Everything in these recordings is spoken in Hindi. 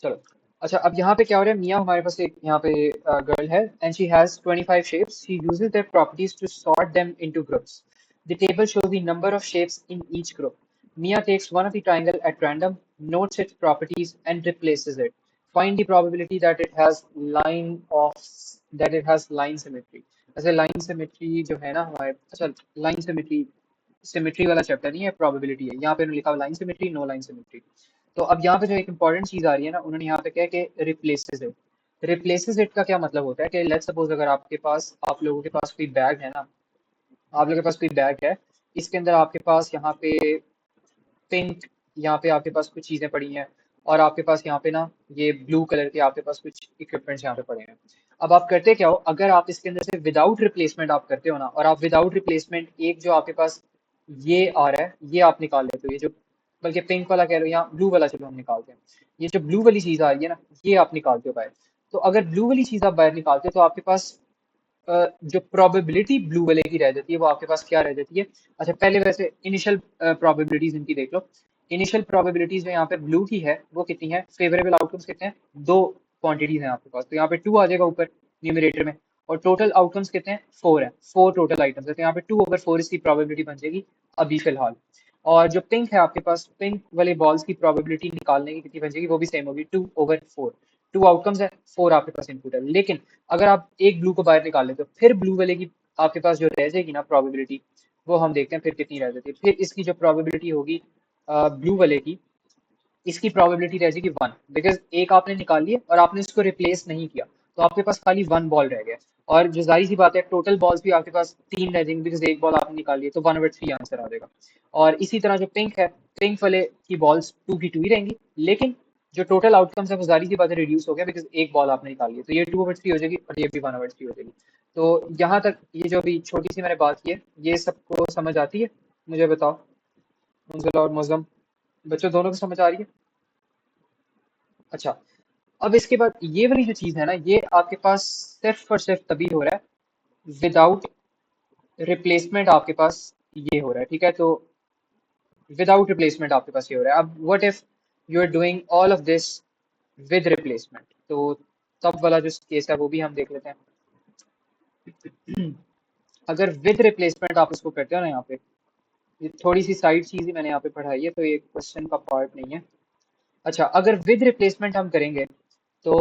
चलो। अच्छा, अब यहाँ पे क्या हो रहा है, मियाँ हमारे पास एक यहाँ पे गर्ल है and she has 25 shapes. She uses their properties to sort them into groups. The table shows the number of shapes in each group. Mia takes one of the triangle at random, notes its properties and replaces it. Find the probability that it has line symmetry. ऐसे लाइन सिमेट्री जो है ना हमारे, अच्छा, लाइन सिमेट्री सिमेट्री वाला चैप्टर नहीं है, प्रोबेबिलिटी है। यहाँ पे उन्होंने लिखा हुआ line symmetry, no line symmetry. तो अब यहाँ पे जो एक इंपॉर्टेंट चीज आ रही है ना, उन्होंने यहाँ पे क्या है कि रिप्लेसेस इट। रिप्लेसेस इट का क्या मतलब होता है कि लेट्स सपोज अगर आपके पास, आप लोगों के पास कोई बैग है ना, आप लोगों के पास कोई बैग है, इसके अंदर आपके पास यहाँ पे पिंक, यहाँ पे आपके पास कुछ चीजें पड़ी हैं, और आपके पास यहाँ पे ना ये ब्लू कलर के आपके पास कुछ इक्विपमेंट्स यहाँ पे पड़े हैं। अब आप करते क्या हो, अगर आप इसके अंदर से विदाउट रिप्लेसमेंट आप करते हो ना, और आप विदाउट रिप्लेसमेंट एक जो आपके पास ये आ रहा है ये आप निकाल लेते हो, ये जो, बल्कि पिंक वाला कह लो या ब्लू वाला, चलो हम निकालते हैं, ये जो ब्लू वाली चीज आ रही है ना, ये आप निकालते हो बाहर। तो अगर ब्लू वाली चीज आप बाहर निकालते हो तो आपके पास जो प्रोबेबिलिटी ब्लू वाले की रह जाती है वो आपके पास क्या रह जाती है। अच्छा, पहले वैसे इनिशियल प्रोबेबिलिटीज इनकी देख लो। इनिशियल प्रोबेबिलिटीज जो यहाँ पे ब्लू की है वो कितनी है, फेवरेबल आउटकम्स कितने हैं, दो क्वांटिटीज हैं आपके पास, तो यहाँ पे टू आ जाएगा ऊपर न्यूमरेटर में। और टोटल आउटकम्स कितने हैं, फोर है, फोर टोटल आइटम्स है, तो यहाँ पे 2/4 इसकी प्रोबेबिलिटी बन जाएगी अभी फिलहाल। और जो पिंक है आपके पास, पिंक वाले बॉल्स की प्रोबेबिलिटी निकालने की कितनी बन जाएगी, वो भी सेम होगी, 2/4। टू आउटकम्स है, फोर आपके पास इनपुट है। लेकिन अगर आप एक ब्लू को बाहर निकाल लेते हो, फिर ब्लू वाले की आपके पास जो रह जाएगी ना प्रोबेबिलिटी, वो हम देखते हैं फिर कितनी रह जाती है। फिर इसकी जो प्रोबेबिलिटी होगी ब्लू वाले की, इसकी प्रोबेबिलिटी रह जाएगी वन, बिकॉज एक आपने निकाल लिया और आपने इसको रिप्लेस नहीं किया, तो आपके पास खाली वन बॉल रह गया। और जो जाहिर सी बात है, टोटल बॉल्स भी आपके पास तीन रह जाएंगे, बिकॉज एक बॉल आपने निकाल लिया, तो 1/3 आंसर आ जाएगा। और इसी तरह जो पिंक है, पिंक वाले की बॉल्स टू की टू ही रहेंगी, लेकिन जो टोटल आउटकम्स है वो जाहिर सी बात है रिड्यूस हो गया, बिकॉज एक बॉल आपने निकाल लिया, तो ये 2/3 हो जाएगी और ये भी 1/3 हो जाएगी। तो यहाँ तक ये जो अभी छोटी सी मैंने बात की है, ये सबको समझ आती है, मुझे बताओ, मुंजिला और मुज़म्म, बच्चों दोनों को समझ आ रही है? अच्छा, अब इसके बाद ये वाली जो चीज है ना, ये आपके पास सिर्फ और सिर्फ तभी हो रहा है विदाउट रिप्लेसमेंट, आपके पास ये हो रहा है, ठीक है। तो विदाउट रिप्लेसमेंट आपके पास ये हो रहा है। अब what if you are doing all of this with replacement, तो तब वाला जो केस है वो भी हम देख लेते हैं। अगर विद रिप्लेसमेंट आप इसको करते हो ना, यहाँ पे ये थोड़ी सी साइड चीज ही मैंने यहाँ पे पढ़ाई है, तो ये क्वेश्चन का पार्ट नहीं है। अच्छा, अगर विद रिप्लेसमेंट हम करेंगे तो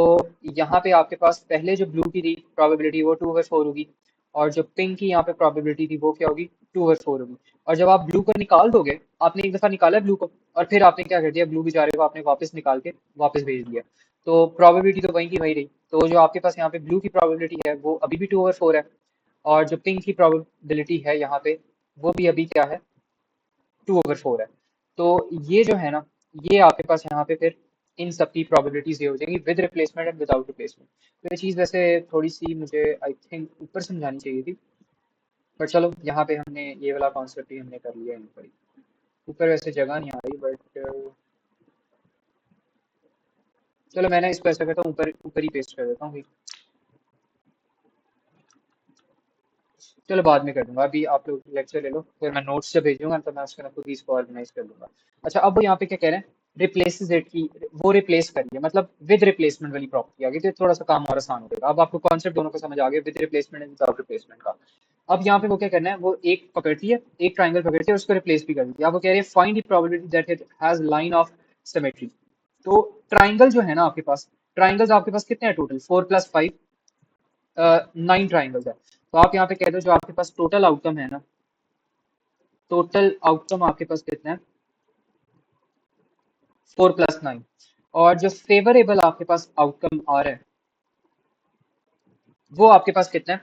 यहाँ पे आपके पास पहले जो ब्लू की थी प्रोबेबिलिटी वो 2/4 होगी, और जो पिंक की यहाँ पे प्रोबेबिलिटी थी वो क्या होगी, 2/4 होगी। और जब आप ब्लू को निकाल दोगे, आपने एक दफा निकाला ब्लू को, और फिर आपने क्या कर दिया, ब्लू बेचारे को आपने वापस निकाल के वापस भेज दिया, तो प्रोबेबिलिटी तो वही की वही रही। तो जो आपके पास यहाँ पे ब्लू की प्रोबेबिलिटी है वो अभी भी 2/4 है, और जो पिंक की प्रोबेबिलिटी है यहाँ पे वो भी अभी क्या है, 2/4 है। तो ये जो है ना, ये आपके पास यहाँ पे फिर इन सब की प्रोबेबिलिटीज ये हो जाएंगी with replacement and without replacement. तो ये चीज़ वैसे थोड़ी सी मुझे आई थिंक ऊपर समझानी चाहिए थी, पर चलो यहाँ पे हमने ये वाला कॉन्सेप्ट ही हमने कर लिया इन पर ही। ऊपर वैसे जगह नहीं आ रही, बट चलो मैंने इसको ऐसा करता हूँ, ऊपर ऊपर ही पेस्ट कर देता हूँ। चलो बाद में कर दूंगा, अभी आप लोग लेक्चर ले लो, फिर मैं नोट्स जब भेजूंगा तो मैं उसके ना खुद ही इसको ऑर्गेनाइज कर दूंगा। अच्छा, अब वो यहाँ पे क्या कह रहे हैं, रिप्लेसेस इट की, वो रिप्लेस करिए, मतलब विद रिप्लेसमेंट वाली प्रॉपर्टी आ गई, तो थोड़ा सा काम और आसान हो जाएगा। अब आपको कॉन्सेप्ट दोनों का समझ आ गया, with replacement and without replacement का। अब यहाँ पे वो क्या करना है, वो एक पकड़ती है, एक ट्राइंगल पकड़ती है, उसको रिप्लेस भी कर देती है। अब वो कह रही है find the probability that it has line of symmetry. तो ट्राइंगल जो है ना आपके पास, ट्राइंगल्स आपके पास कितने हैं टोटल, 4 + 5, 9 ट्राइंगल्स है। तो आप यहाँ पे कह दो जो आपके पास टोटल आउटकम है ना, टोटल आउटकम आपके पास कितना है, 4 + 9। और जो फेवरेबल आपके पास आउटकम आ रहा है वो आपके पास कितना है,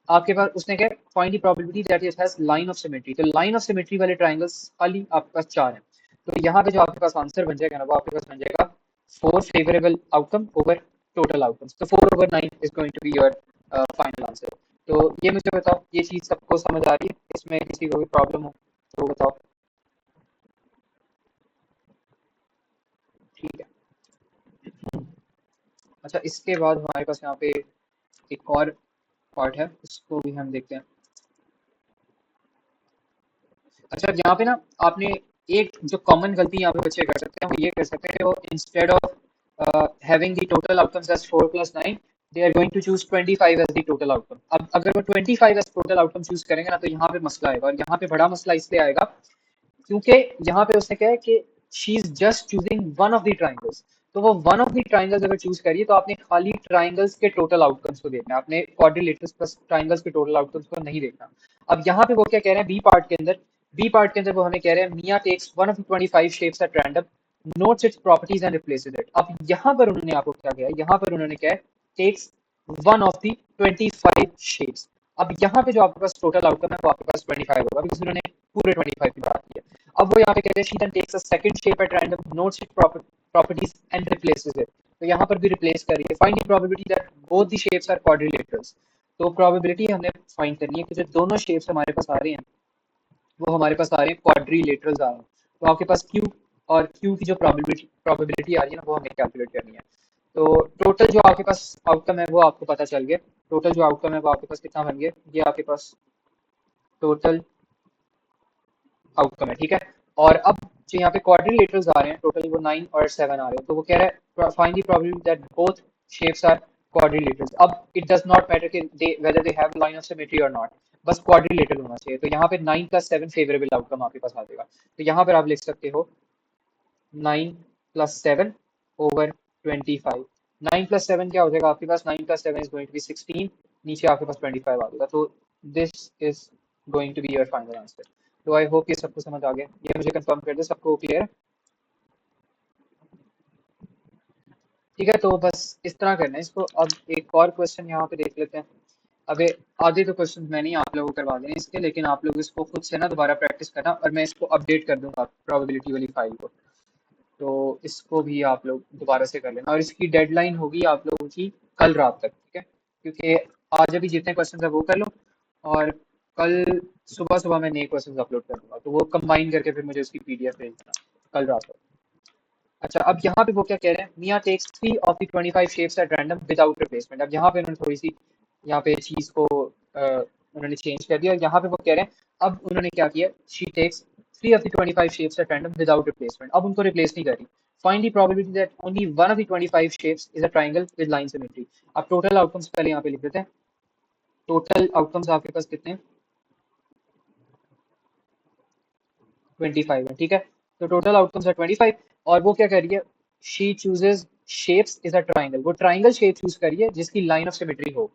आपके पास उसने क्या, find the probability that it has line of symmetry. तो लाइन ऑफ सिमेट्री वाले ट्राइंगल्स खाली आपके पास चार हैं। तो यहाँ पे जो आपके पास आंसर बन जाएगा ना, वो आपके पास बन जाएगा 4 favourable outcome over total outcomes, तो 4/9 is going to be your final answer. तो ये मुझे बताओ, ये चीज सबको समझ आ रही है, इसमें किसी को भी प्रॉब्लम हो तो बताओ। ठीक है। अच्छा, इसके बाद हमारे पास यहाँ पे एक और पार्ट है, उसको भी हम देखते हैं। अच्छा, यहाँ पे ना आपने एक जो कॉमन गलती यहाँ पे बच्चे कर सकते हैं हैं वो ये कर सकते हैं, वो instead of having the total outcomes as 4 + 9 they are going to choose 25 as the total outcome. अब अगर वो 25 एज टोटल आउटकम चूज करेंगे ना, तो यहाँ पे मसला आएगा, और यहाँ पे बड़ा मसला इसलिए आएगा क्योंकि यहाँ पे उसने कहा है कि she is just choosing one of the triangles. तो वो वन ऑफ द ट्राइंगल्स अगर चूज करिए तो आपने खाली ट्राइंगल्स के टोटल आउटकम्स को देखना है, आपने क्वाड्रिलेटरल्स प्लस ट्राइंगल्स के टोटल आउटकम्स को नहीं देखना। अब यहाँ पे वो क्या कह रहे हैं बी पार्ट के अंदर, बी पार्ट के अंदर वो हमें कह रहे हैं Mia takes one of the 25 shapes at random, notes its properties and replaces it. अब यहाँ पर उन्होंने आपको क्या किया, यहाँ पर उन्होंने क्या है, takes one of the 25 shapes. अब यहाँ पे जो आपके पास टोटल आउटकम है वो आपके पास 25 होगा, बिकॉज उन्होंने पूरे 25 की बात की है। अब वो यहाँ पे कहते हैं she then takes a second shape at random, notes its properties and replaces it. तो यहाँ पर भी रिप्लेस करिए, find the probability that both the shapes are quadrilaterals. तो प्रोबेबिलिटी हमने फाइंड करनी है कि जो दोनों शेप्स हमारे पास आ रहे हैं वो हमारे पास आ रहे हैं क्वाड्रिलेटरल्स आ रहे हैं। तो आपके पास क्यू और क्यू की जो प्रोबेबिलिटी आ रही है ना, वो हमें कैलकुलेट करनी है। तो टोटल जो आपके पास आउटकम है वो आपको पता चल गया, टोटल जो आउटकम है वो आपके पास कितना बन गया, ये आपके पास टोटल आउटकम है, ठीक है। और अब जो यहाँ पे क्वाड्रिलेटरल्स आ रहे हैं टोटल वो 9 और 7 आ रहे हैं, तो वो कह रहा है find the probability that both shapes are quadrilaterals. अब इट डज नॉट मैटर कि they whether they have line of symmetry और नॉट, बस क्वाड्रिलेटरल होना चाहिए। तो यहाँ पे 9 + 7 फेवरेबल आउटकम आपके पास आ जाएगा। तो यहाँ पर आप लिख सकते हो 9 + 7 ओवर 25। 9 + 7 क्या हो जाएगा आपके पास, 9 + 7 इज गोइंग टू बी 16, नीचे आपके पास 25 आ जाएगा। तो this is going to be your final answer. तो आई होप ये सबको समझ आ गया, ये मुझे कंफर्म कर दे सबको क्लियर है। ठीक है, तो बस इस तरह करना है इसको। अब एक और क्वेश्चन यहाँ पे देख लेते हैं। अब आधे तो क्वेश्चन मैंने ही आप लोगों को करवा देने इसके, लेकिन आप लोग इसको खुद से ना दोबारा प्रैक्टिस करना, और मैं इसको अपडेट कर दूंगा प्रोबेबिलिटी वाली फाइल को। तो इसको भी आप लोग दोबारा से कर लेना, और इसकी डेडलाइन होगी आप लोगों की कल रात तक, ठीक है। क्योंकि आज अभी जितने क्वेश्चन है वो कर लो, और कल सुबह सुबह मैं नए क्वेश्चन अपलोड कर दूंगा, तो वो कंबाइन करके फिर मुझे उसकी पीडीएफ भेज देना कल रात तक। अच्छा, अब यहाँ पे वो क्या कह रहे हैं, Mia takes 3 of the 25 shapes at random without replacement. अब यहाँ पे उन्होंने थोड़ी सी यहाँ पे चीज को उन्होंने चेंज कर दिया, और यहाँ पे वो कह रहे हैं अब उन्होंने क्या किया, she takes 3 of the 25 shapes at random without replacement. अब उनको रिप्लेस नहीं करी। Find the probability that only one of the 25 shapes is a triangle with line symmetry. अब टोटल आउटकम्स पहले यहाँ पे लिख देते हैं। टोटल आउटकम्स आपके पास कितने हैं, 25 है, ठीक है। तो टोटल आउटकम्स है 25, और वो क्या कर रही है, she chooses shapes is a triangle, वो ट्राइंगल शेप चूज करिए जिसकी लाइन ऑफ सिमेट्री हो।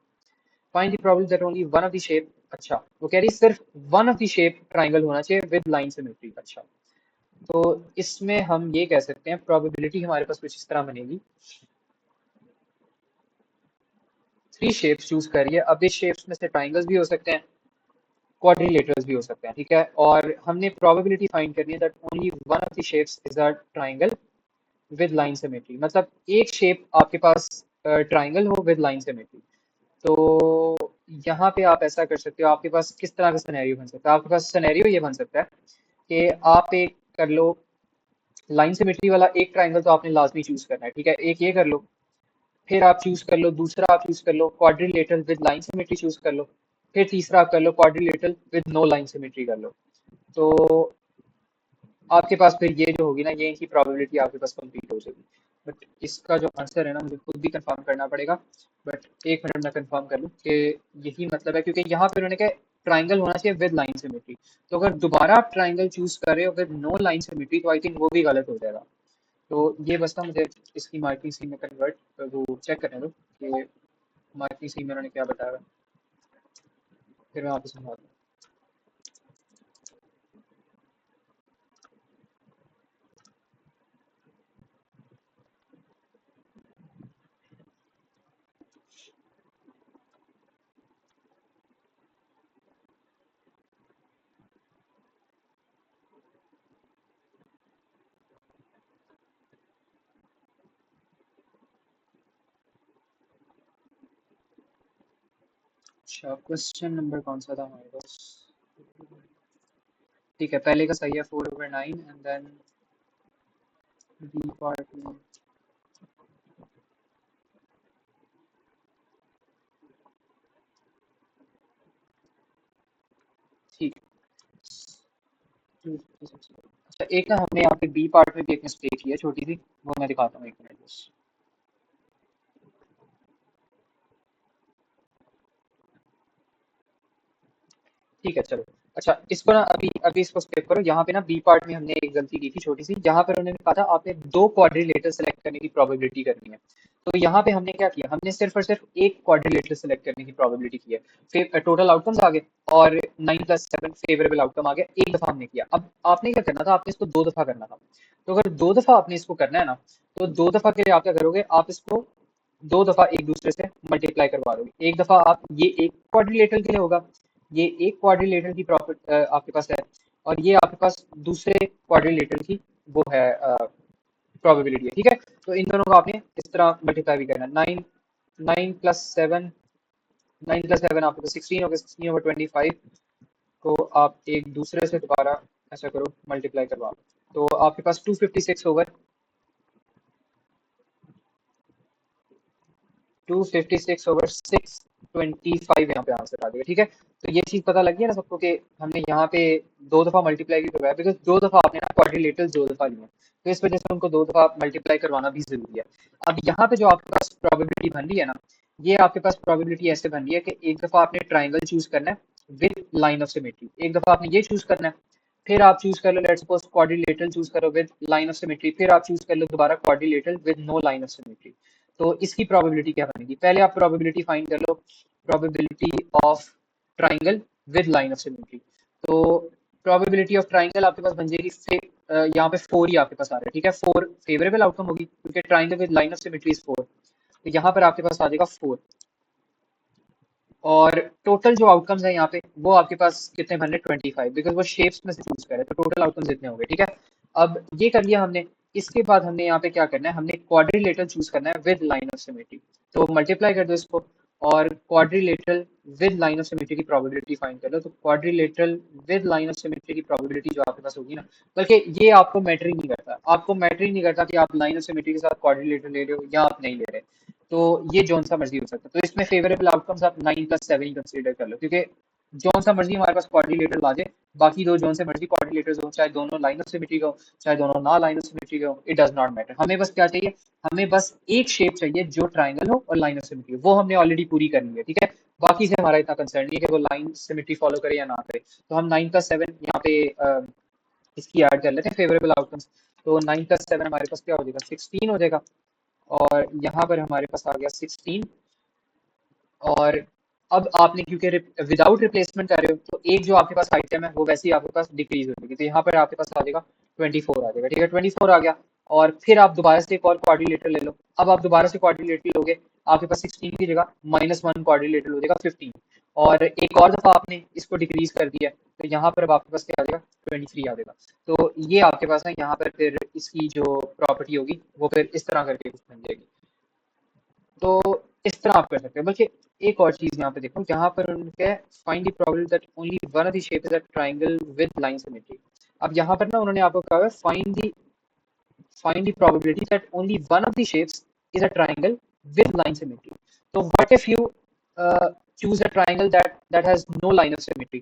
Find the probability that only one of the shape, अच्छा वो कह रही है सिर्फ one of the shape triangle होना चाहिए विद लाइन सिमेट्री। अच्छा, तो इसमें हम ये कह सकते हैं प्रोबेबिलिटी हमारे पास कुछ इस तरह बनेगी, 3 शेप्स चूज करिए। अब इस शेप्स में से ट्राइंगल्स भी हो सकते हैं, क्वाड्रिलेटरल्स भी हो सकते हैं, ठीक है। और हमने प्रोबेबिलिटी फाइंड करनी है that only one of the shapes is a triangle with line symmetry, मतलब एक शेप आपके पास ट्राइंगल हो विद लाइन सिमेट्री। तो यहाँ पे आप ऐसा कर सकते हो, आपके पास किस तरह का सिनेरियो बन सकता है, आपके पास सिनेरियो ये बन सकता है कि आप एक कर लो लाइन सिमेट्री वाला एक ट्राइंगल, तो आपने लाजमी चूज करना है, ठीक है। एक ये कर लो, फिर आप चूज कर लो, दूसरा आप चूज कर लो quadrilateral with line symmetry choose कर लो, फिर तीसरा आप कर लो quadrilateral with no line symmetry कर लो। तो आपके पास फिर ये जो होगी ना, ये इनकी प्रोबेबिलिटी आपके पास कंप्लीट हो जाएगी। बट इसका जो आंसर है ना, मुझे खुद भी कंफर्म करना पड़ेगा। बट एक मिनट में कंफर्म कर लूँ कि यही मतलब है, क्योंकि यहाँ पे उन्होंने कहा ट्राइंगल होना चाहिए विद लाइन सिमेट्री। तो अगर दोबारा आप ट्राइंगल चूज कर रहे हो विद नो लाइन सिमेट्री, तो आई थिंक वो भी गलत हो जाएगा। तो ये बस ना मुझे इसकी मार्किंग सी में कन्वर्ट वो चेक करने दो कि मार्किंग सी में उन्होंने क्या बताया, फिर मैं आपको समझाता हूँ। अच्छा, क्वेश्चन नंबर कौन सा था हमारे पास, ठीक है, पहले का सही है 4/9, एंड देन बी पार्ट में, ठीक। अच्छा, अच्छा, एक ना हमने यहाँ पे बी पार्ट में भी एक मिस्टेक की है छोटी सी, वो मैं दिखाता हूँ, एक मिनट बस। ठीक है चलो। अच्छा, इसको ना अभी अभी इसको स्किप करो। यहाँ पे ना बी पार्ट में हमने एक गलती की थी छोटी सी, जहाँ पर उन्होंने कहा था आपने दो क्वाड्रिलेटर सेलेक्ट करने की प्रोबेबिलिटी करनी है। तो यहाँ पे हमने क्या किया, हमने सिर्फ और सिर्फ एक क्वाड्रिलेटर सेलेक्ट करने की प्रोबेबिलिटी की है। फिर टोटल आउटकम्स आ गए और 9+7 फेवरेबल आउटकम आ गया, एक दफा हमने किया। अब आपने क्या करना था, आपने इसको दो दफा करना था। तो अगर दो दफा आपने इसको करना है ना, तो दो दफा के लिए आप क्या करोगे, आप इसको दो दफा एक दूसरे से मल्टीप्लाई करवा दोगे। एक दफा आप ये एक क्वाड्रिलेटरल के लिए होगा, ये एक क्वाड्रिलेटरल की प्रॉफिट आपके पास है, और ये आपके पास दूसरे क्वाड्रिलेटरल की वो है प्रोबेबिलिटी है। ठीक है, तो इन दोनों को आपने इस तरह मल्टीप्लाई भी करना है। 9 9 प्लस 7 आपके पास 16 हो गया, 16/25 को आप एक दूसरे से दोबारा ऐसा करो मल्टीप्लाई करवा लो। तो आपके पास 256/625 यहाँ पे आंसर आ जाएगा। ठीक है, तो ये चीज पता लगी है ना सबको कि हमने यहाँ पे दो दफा मल्टीप्लाई भी करवाया, बिकॉज दो दफा आपने ना क्वाड्रिलेटरल दो दफा लिए हैं, तो इस वजह से उनको दो दफा मल्टीप्लाई करवाना भी जरूरी है। अब यहाँ पे जो आपके पास प्रोबेबिलिटी बन रही है ना, ये आपके पास प्रोबेबिलिटी ऐसे बन रही है कि एक दफा आपने ट्राइंगल चूज करना है विद लाइन ऑफ सिमेट्री, एक दफा आपने ये चूज करना है, फिर आप चूज कर लो लेट्स सपोज क्वाड्रिलेटरल चूज करो विद लाइन ऑफ सिमेट्री, फिर आप चूज कर लो दोबारा quadrilateral with no line of symmetry. तो इसकी प्रोबेबिलिटी क्या बनेगी, पहले आप प्रोबेबिलिटी फाइंड कर लो, probability of triangle with line of symmetry. तो प्रोबेबिलिटी ऑफ ट्राइंगल आपके पास बन जाएगी यहाँ पे 4 ही आपके पास आ रहा है। ठीक है, 4 फेवरेबल आउटकम होगी क्योंकि triangle with line of symmetry is 4, तो यहाँ पर आपके पास आ जाएगा 4। और टोटल जो आउटकम्स है यहाँ पे वो आपके पास कितने बन रहे, 25, बिकॉज वो शेप्स में से चूज करे, तो टोटल आउटकम्स इतने हो गए। ठीक है, अब ये कर लिया हमने। इसके बाद हमने यहाँ पे क्या करना है, हमने क्वाड्रिलेटरल चूज करना है विद लाइन ऑफ सिमेट्री। तो मल्टीप्लाई कर दो इसको, और quadrilateral with line of symmetry की प्रोबेबिलिटी फाइंड कर लो। तो quadrilateral with line of symmetry की प्रोबेबिलिटी जो आपके पास होगी ना, बल्कि ये आपको मैटर ही नहीं करता, आपको मैटर ही नहीं करता कि आप लाइन ऑफ सिमेट्री के साथ क्वाड्रिलेटर ले रहे हो या आप नहीं ले रहे। तो ये जौन सा मर्जी हो सकता है, तो इसमें फेवरेबल आउटकम्स आप 9+7 ही कंसीडर कर लो, क्योंकि जौन सा मर्जी हमारे पास क्वाड्रिलेटर आ जाए, बाकी दो जौन से मर्जी क्वाड्रिलेटर्स हो, चाहे दोनों लाइन ऑफ सिमेट्री का हो चाहे दोनों ना लाइन ऑफ सिमेट्री का हो, इट डज नॉट मैटर। हमें बस क्या चाहिए, हमें बस एक शेप चाहिए जो ट्राइंगल हो और लाइन ऑफ सिमेट्री हो, वो हमने ऑलरेडी पूरी करनी है। ठीक है, बाकी से हमारा इतना कंसर्न नहीं है कि वो लाइन सिमेट्री फॉलो करे या ना करे। तो हम 9+7 यहाँ पे इसकी ऐड कर लेते हैं फेवरेबल आउटकम्स। तो 9+7 हमारे पास क्या हो जाएगा, 16 हो जाएगा, और यहाँ पर हमारे पास आ गया 16। और अब आपने क्योंकि विदाउट रिप्लेसमेंट कर रहे हो, तो एक जो आपके पास आइटम है वो वैसे ही आपके पास डिक्रीज हो जाएगी, तो यहाँ पर आपके पास आ जाएगा 24 आ जाएगा। ठीक है, 24 आ गया, और फिर आप दोबारा से एक और क्वाड्रिलेटर ले लो। अब आप दोबारा से क्वाड्रिलेटर लोगे, आपके पास 16 की जगह -1 क्वाड्रिलेटर हो जाएगा 15, और एक और दफा आपने इसको डिक्रीज कर दिया, तो यहाँ पर अब आपके पास क्या आ जाएगा, 23 आ जाएगा। तो ये आपके पास है, यहाँ पर फिर इसकी जो प्रॉपर्टी होगी वो फिर इस तरह करके कुछ बन जाएगी। तो इस तरह आप कर सकते हो। बल्कि एक और चीज यहाँ पे देखो, जहाँ पर उनके find the probability that only one of the shape is a triangle with line symmetry. अब यहाँ पर ना उन्होंने आपको कहा है find the probability that only one of the shapes is a triangle with line symmetry. So what if you choose a triangle that has no line of symmetry?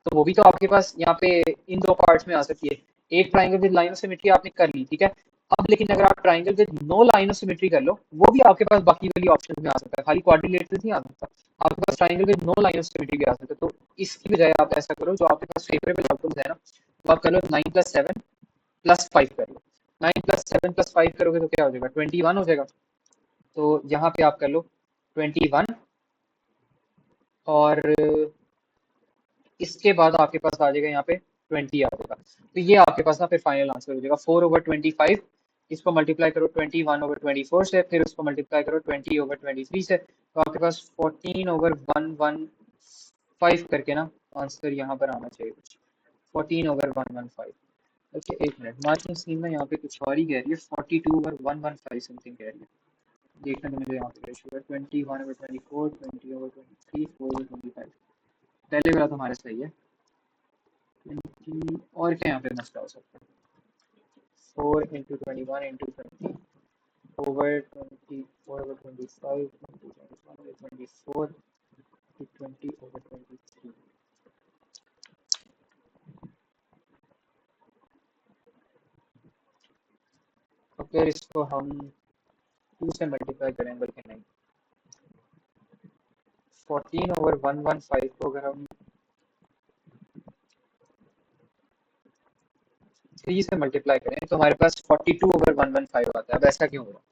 तो वो भी तो आपके पास यहाँ पे इन दो पार्ट्स में आ सकती है। एक triangle with line of symmetry आपने कर ली, ठीक है। अब लेकिन अगर आप triangle with no line of symmetry कर लो, वो भी आपके पास बाकी वाली ऑप्शन में आ सकता है, खाली क्वाड्रिलेटरल नहीं आ सकता, आपके पास triangle with no line of symmetry भी आ सकता है। तो इसकी बजाय आप ऐसा करो, जो आपके पास फेवरेबल आउटकम्स है ना, तो आप कर लो 9+7+5 कर लो। 9+7+5 करोगे तो क्या हो जाएगा, 21 हो जाएगा। तो यहाँ पे आप कर लो 21, और इसके बाद आपके पास आ जाएगा यहाँ पे 20 आ जाएगा। तो ये आपके पास ना फिर फाइनल आंसर हो जाएगा 4/25। इसको मल्टीप्लाई करो 21/24 से, फिर उसको मल्टीप्लाई करो 20/23 से, तो आपके पास 14/115 करके ना आंसर यहाँ पर आना चाहिए कुछ, 14/115। ओके, एक मिनट, मार्किंग स्कीम में यहाँ पे कुछ और ही कह रही है, 42/115 समथिंग कह रही है। देखने तो मुझे यहाँ पे रेशियो है 21/24, 20/23, 4/25। पहले वाला तो हमारे सही है। 20 और क्या यहाँ पे मसला हो सकता है, 4 × 21 × 20 ओवर 24/25 21/24 20/23। अगर इसको हम 2 से मल्टीप्लाई करें, बल्कि नहीं, 14/115 को अगर हम 3 से मल्टीप्लाई करें तो हमारे पास 42/115 आता है। अब ऐसा क्यों हो रहा है?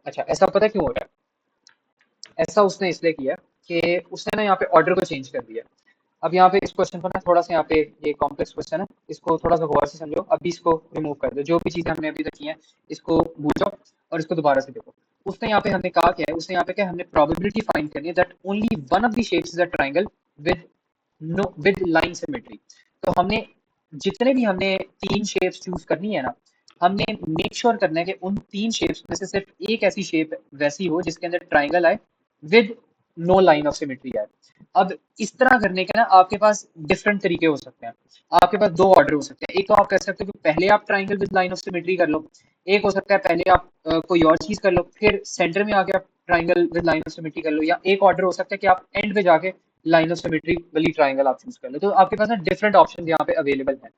अच्छा, ऐसा पता क्यों हो रहा है? ऐसा उसने इसलिए किया कि उसने ना यहाँ पे ऑर्डर को चेंज कर दिया। अब यहाँ पे इस क्वेश्चन को ना थोड़ा सा, यहाँ पे ये कॉम्प्लेक्स क्वेश्चन है, इसको थोड़ा सा गौर से समझो। अभी इसको रिमूव कर दो, जो भी चीजें हमने अभी तक की हैं इसको भूल जाओ और इसको दोबारा से देखो। उसने यहाँ पे हमने कहा क्या है, उसने यहाँ पे क्या, हमने प्रोबेबिलिटी फाइंड करनी है that only one of the shapes is a triangle with know with line symmetry. तो हमने जितने भी हमने 3 शेप्स चूज करनी है ना, हमने मेक श्योर करना है कि उन 3 शेप्स में से सिर्फ एक ऐसी शेप वैसी हो जिसके अंदर ट्राइंगल आए with no line of symmetry आए। अब इस तरह करने के ना आपके पास डिफरेंट तरीके हो सकते हैं। आपके पास दो ऑर्डर हो सकते हैं। एक तो आप कर सकते हो कि पहले आप triangle with line of symmetry कर लो, एक हो सकता है पहले आप कोई और चीज कर लो, फिर सेंटर में आके आप triangle with line of symmetry कर लो, या एक ऑर्डर हो सकता है कि आप एंड पे जाके लाइन ऑफ सिमेट्री वाली ट्राइंगल आप चूज कर लो। तो आपके पास ना डिफरेंट ऑप्शन यहाँ पे अवेलेबल है।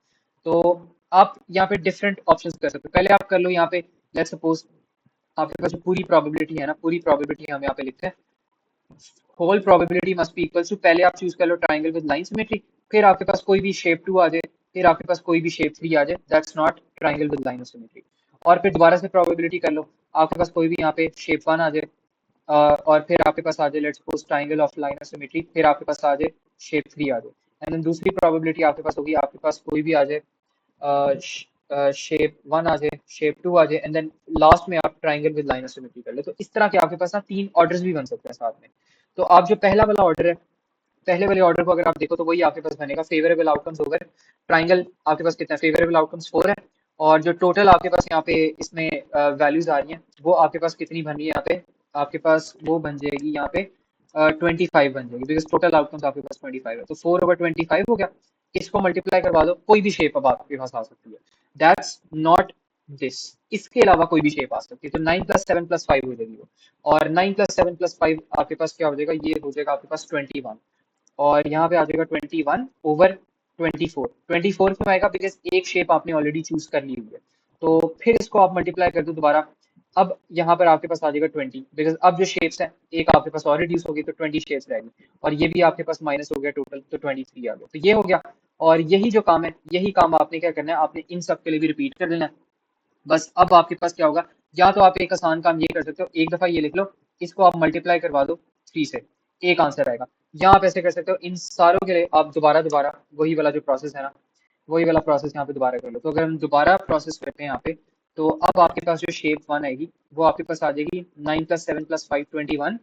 तो आप यहाँ पे डिफरेंट ऑप्शंस कर सकते हो। पहले आप कर लो यहाँ पे, लेट्स सपोज आपके पास जो पूरी प्रोबेबिलिटी है ना, पूरी प्रोबेबिलिटी हम यहाँ पे लिखते हैं, whole probability must be equal to, पहले आप चूज कर लो ट्राइंगल विद लाइन सिमेट्री, फिर आपके पास कोई भी शेप 2 आ जाए, फिर आपके पास कोई भी शेप 3 आ जाए, that's not triangle with line of symmetry. और फिर दोबारा से प्रोबेबिलिटी कर लो, आपके पास कोई भी यहाँ पे शेप 1 आ जाए, और फिर आपके पास आ जाए let's suppose triangle of line of symmetry, फिर आपके पास आ जाए शेप 3 आ जाए। एंड देन दूसरी प्रोबेबिलिटी आपके पास होगी, आपके पास कोई भी आ जाए, शेप 1 आ जाए, शेप 2 आ जाए, एंड देन लास्ट में आप triangle with line of symmetry कर ले। तो इस तरह के आपके पास ना 3 ऑर्डर्स भी बन सकते हैं साथ में। तो आप जो पहला वाला ऑर्डर है, पहले वाले ऑर्डर को अगर आप देखो तो वही आपके पास बनेगा, फेवरेबल आउटकम्स ओवर ट्राइंगल। आपके पास कितना फेवरेबल आउटकम्स 4 है, और जो टोटल आपके पास यहाँ पे इसमें वैल्यूज आ रही हैं वो आपके पास कितनी बन रही है यहाँ पे, आपके पास वो बन जाएगी यहाँ पे 25 बन जाएगी, बिकॉज टोटल आउटकम्स आपके पास 25 है। तो 4/25 हो गया। इसको मल्टीप्लाई करवा दो, कोई भी शेप अब आपके पास आ सकती है, दैट्स नॉट दिस, इसके अलावा कोई भी शेप आ सकती है। तो 9 + 7 + 5 हो जाएगी वो, और 9 + 7 + 5 आपके पास क्या हो जाएगा, ये हो जाएगा आपके पास 21, और यहाँ पे आ जाएगा 21/24। 24 क्यों आएगा, बिकॉज एक शेप आपने ऑलरेडी चूज कर ली हुई है। तो फिर इसको आप मल्टीप्लाई कर दो दोबारा, अब यहाँ पर आपके पास आ जाएगा 20, बिकॉज अब जो शेप्स हैं एक आपके पास और रिड्यूस होगी, तो 20 शेप्स रहेगी, और ये भी आपके पास माइनस हो गया टोटल, तो 23 आ गया। तो ये हो गया, और यही जो काम है, यही काम आपने क्या करना है, आपने इन सब के लिए भी रिपीट कर देना है। बस अब आपके पास क्या होगा, या तो आप एक आसान काम ये कर सकते हो, एक दफा ये लिख लो, इसको आप मल्टीप्लाई करवा दो 3 से, एक आंसर आएगा। या आप ऐसे कर सकते हो, इन सारों के लिए आप दोबारा दोबारा वही वाला जो प्रोसेस है ना, वही वाला प्रोसेस यहाँ पे दोबारा कर लो। तो अगर हम दोबारा प्रोसेस करते हैं यहाँ पे, तो अब आपके पास जो शेप 1 आएगी वो आपके पास आ जाएगी 9 + 7 + 5 21,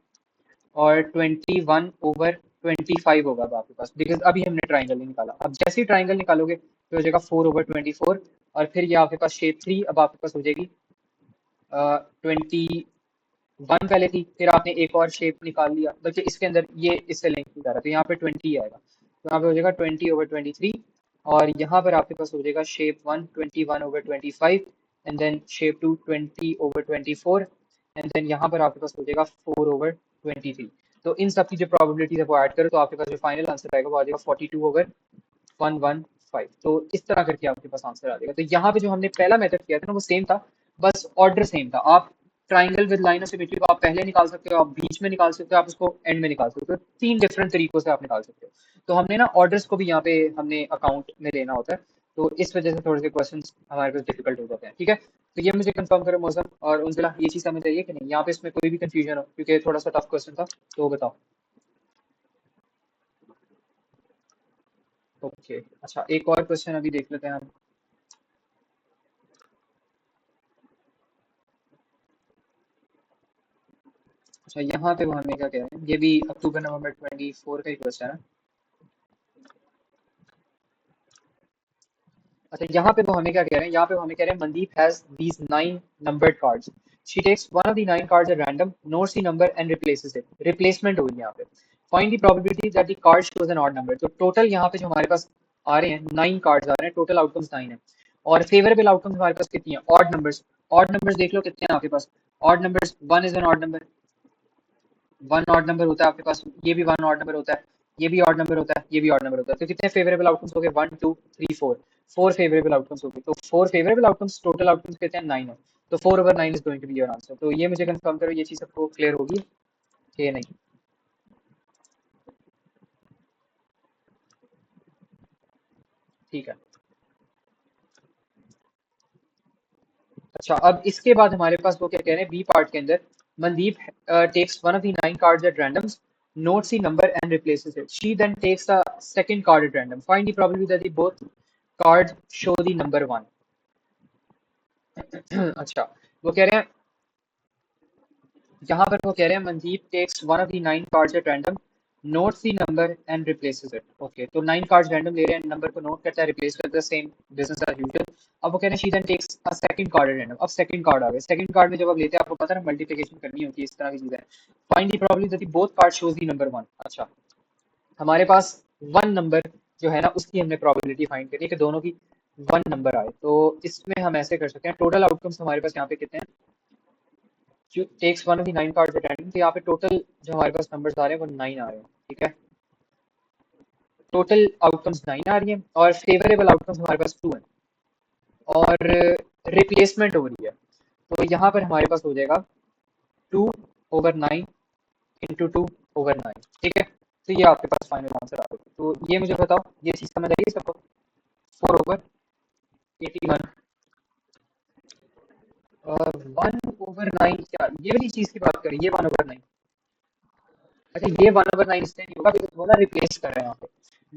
और 21/25 होगा अब आपके पास, बिकॉज अभी हमने ट्राइंगल नहीं निकाला। अब जैसे ही ट्राइंगल निकालोगे तो हो जाएगा 4/24, और फिर ये आपके पास शेप 3 अब आपके पास हो जाएगी 21 पहले थी, फिर आपने एक और शेप निकाल लिया, बल्कि इसके अंदर ये इससे लिंक नहीं कर रहा, तो यहाँ पे 20 आएगा, तो यहाँ पे हो जाएगा 20/23, और यहाँ पर आपके पास हो जाएगा shape 1 21/25, and then shape 2 20/24, and then यहाँ पर आपके पास हो जाएगा 4/23। तो इन सब की जो प्रोबेबिलिटीज है वो ऐड करो, तो आपके पास जो फाइनल आंसर आएगा वो आ जाएगा 42/115। तो इस तरह करके आपके पास आंसर आ जाएगा। तो यहाँ पे जो हमने पहला मेथड किया था ना वो सेम था, बस ऑर्डर सेम था। आप triangle with line of symmetry को आप पहले निकाल सकते हो, आप बीच में निकाल सकते हो, आप उसको एंड में निकाल सकते हो, 3 डिफरेंट तरीकों से आप निकाल सकते हो। तो हमने ना ऑर्डर्स को भी यहाँ पे हमने अकाउंट में लेना होता है, तो इस वजह से थोड़े से क्वेश्चन हमारे पास डिफिकल्ट हो जाते हैं। ठीक है, तो ये मुझे कंफर्म करो मौसम और उनसे, ये चीज़ समझ आइए कि नहीं, यहाँ पे इसमें कोई भी कंफ्यूजन हो, क्योंकि थोड़ा सा टफ क्वेश्चन था, तो बताओ। ओके, अच्छा एक और क्वेश्चन अभी देख लेते हैं हम। अच्छा, यहाँ पे वो हमें क्या कह रहे हैं, ये भी अक्टूबर नवंबर 24 का ही क्वेश्चन है। अच्छा, यहाँ पे वो हमें क्या कह रहे हैं, यहाँ पे वो हमें कह रहे हैं Mandeep has these 9 numbered cards, she takes one of the 9 cards at random, notes the number and replaces it. Replacement होगी यहाँ पे। Find the probability that the card shows an odd number. तो टोटल यहाँ पे जो हमारे पास आ रहे हैं 9 कार्ड्स आ रहे हैं, टोटल आउटकम्स 9 है, और फेवरेबल आउटकम्स हमारे पास कितनी है, ऑड नंबर्स। ऑड नंबर्स देख लो कितने हैं आपके पास, odd numbers 1 is an odd number, 1 odd number होता है आपके पास, ये भी 1 ऑड नंबर होता है, ये भी ऑड नंबर होता है, ये भी ऑड नंबर होता है। तो कितने फेवरेबल आउटकम्स हो गए? 1 2 3 4, 4 फेवरेबल आउटकम्स हो गए। तो 4 फेवरेबल आउटकम्स, टोटल आउटकम्स कितने हैं? 9 है। तो 4/9 is going to be your answer. तो ये मुझे कंफर्म करो, ये चीज सबको क्लियर होगी कि नहीं? ठीक है। अच्छा, अब इसके बाद हमारे पास वो क्या कह रहे हैं बी पार्ट के अंदर, Mandeep takes one of the 9 cards at random, notes the number and replaces it. She then takes the second card at random. Find the probability that the both cards show the number 1. अच्छा, वो कह रहे हैं, यहाँ पर वो कह रहे हैं Mandeep takes one of the 9 cards at random, notes the number and replaces it. Okay, तो 9 कार्ड्स रैंडम ले रहे हैं, नंबर को नोट करता है, रिप्लेस करता है, सेम बिजनेस एज यूजुअल। अब वो कह रहे हैं she then takes a second card at random. अब सेकंड कार्ड आ गए, सेकंड कार्ड में जब आप लेते हैं, आपको पता है मल्टीप्लिकेशन करनी होती है, इस तरह की चीजें। Find the probability that both card shows the number 1। अच्छा, हमारे पास 1 नंबर जो है ना, उसकी हमने प्रोबेबिलिटी फाइंड करी है कि दोनों की 1 नंबर आए। तो इसमें हम ऐसे कर सकते हैं, टोटल आउटकम्स हमारे पास यहाँ पे कितने हैं? Takes one of the 9 cards at random. तो यहाँ पे टोटल जो हमारे पास नंबर्स आ रहे हैं वो 9 आ रहे हैं। ठीक है, टोटल आउटकम्स 9 आ रही है, और फेवरेबल आउटकम्स हमारे पास 2 है, और रिप्लेसमेंट हो रही है। तो यहाँ पर हमारे पास हो जाएगा 2/9 इंटू 2/9। ठीक है, तो ये आपके पास फाइनल आंसर आ गया। तो ये मुझे बताओ, ये चीज समझ आई सबको? 4/81, 1/9 क्या ये वाली चीज की बात करें? ये 1/9? अच्छा, ये 1/9 इसलिए नहीं होगा बिकॉज वो ना रिप्लेस कर रहे हैं यहाँ पे,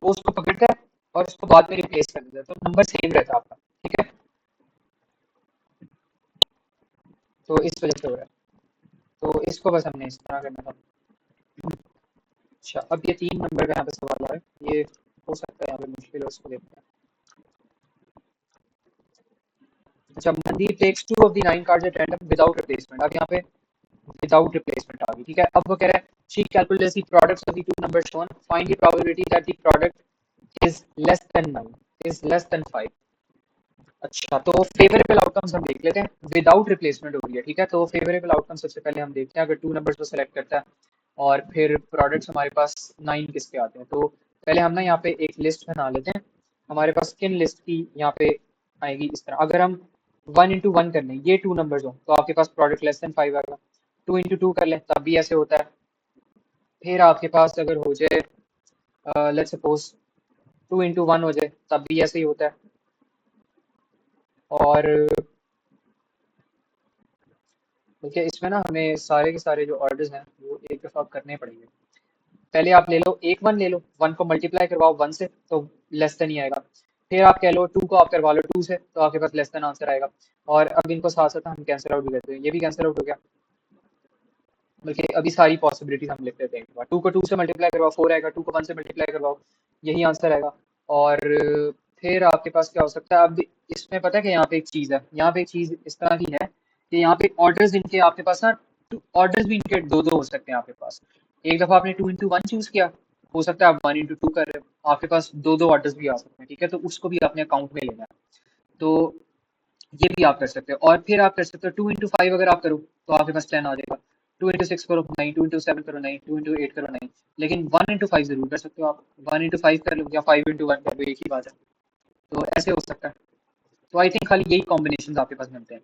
वो उसको पकड़ता है और उसको बाद में रिप्लेस कर देता है, तो नंबर सेम रहता है आपका। ठीक है, तो इस वजह से हो रहा है। तो इसको बस हमने इस तरह करना था। अच्छा, अब ये 3 नंबर का यहाँ पे सवाल आ रहा है, ये हो सकता है यहाँ पे मुश्किल हो, इसको देखते हैं। अच्छा, Mandeep takes 2 of the 9 cards at random without replacement। अब यहाँ पे विदाउट रिप्लेसमेंट आ गई। ठीक है, अब वो कह रहा है she calculates the products of the two numbers shown, find the probability that the product is less than 9, is less than 5। अच्छा, तो फेवरेबल आउटकम्स हम देख लेते हैं, विदाउट रिप्लेसमेंट हो रही है। ठीक है, तो फेवरेबल आउटकम सबसे पहले हम देखते हैं, अगर टू नंबर्स को सेलेक्ट करता है और फिर प्रोडक्ट्स हमारे पास 9 किसके आते हैं। तो पहले हम ना यहाँ पे एक लिस्ट बना लेते हैं, हमारे पास किन लिस्ट की यहाँ पे आएगी इस तरह। अगर हम 1 into 1 कर लें, ये टू नंबर्स हो, तो आपके पास प्रोडक्ट लेस देन 5 आएगा। 2 into 2 कर लें, तब भी ऐसे होता है। फिर आपके पास अगर हो जाए, लेट्स सपोज 2 into 1 हो जाए, तब भी ऐसे ही होता है। और देखिए, इसमें ना हमें सारे के सारे जो ऑर्डर्स हैं वो एक दफ़ा करने पड़ेंगे। पहले आप ले लो, एक 1 ले लो, 1 को मल्टीप्लाई करवाओ 1 से, तो लेस देन ही आएगा। फिर आप कह लो 2 को आप करवा लो 2 से, तो आपके पास लेस देन आंसर आएगा। और अब इनको साथ साथ हम कैंसिल आउट भी करते हैं, ये भी कैंसिल आउट हो गया। बल्कि अभी सारी पॉसिबिलिटीज हम लिख लेते हैं एक बार। 2 को 2 से मल्टीप्लाई करवाओ 4 आएगा, 2 को 1 से मल्टीप्लाई करवाओ, यही आंसर आएगा। और फिर आपके पास क्या हो सकता है? अब इसमें पता है कि यहाँ पे एक चीज़ है, यहाँ पे एक चीज़ इस तरह की है कि यहाँ पे ऑर्डर्स इनके आपके पास ना, ऑर्डर्स भी इनके दो दो हो सकते हैं आपके पास। एक दफ़ा आपने 2 into 1 चूज किया, हो सकता है आप 1 into 2 कर रहे हो, आपके पास दो दो ऑर्डर्स भी आ सकते हैं। ठीक है, तो उसको भी अपने अकाउंट में लेना है। तो ये भी आप कर सकते हो। और फिर आप कर सकते हो 2 into 5 अगर आप करो, तो आपके पास 10 आ जाएगा। 2 into 6 करो 9, 2 into 7 करो 9, 2 into 8 करो 9। लेकिन 1 into 5 जरूर कर सकते हो आप, 1 into 5 कर लो या 5 into 1 कर लो, एक ही बात है। तो ऐसे हो सकता है। तो आई थिंक खाली यही कॉम्बिनेशन आपके पास बनते हैं।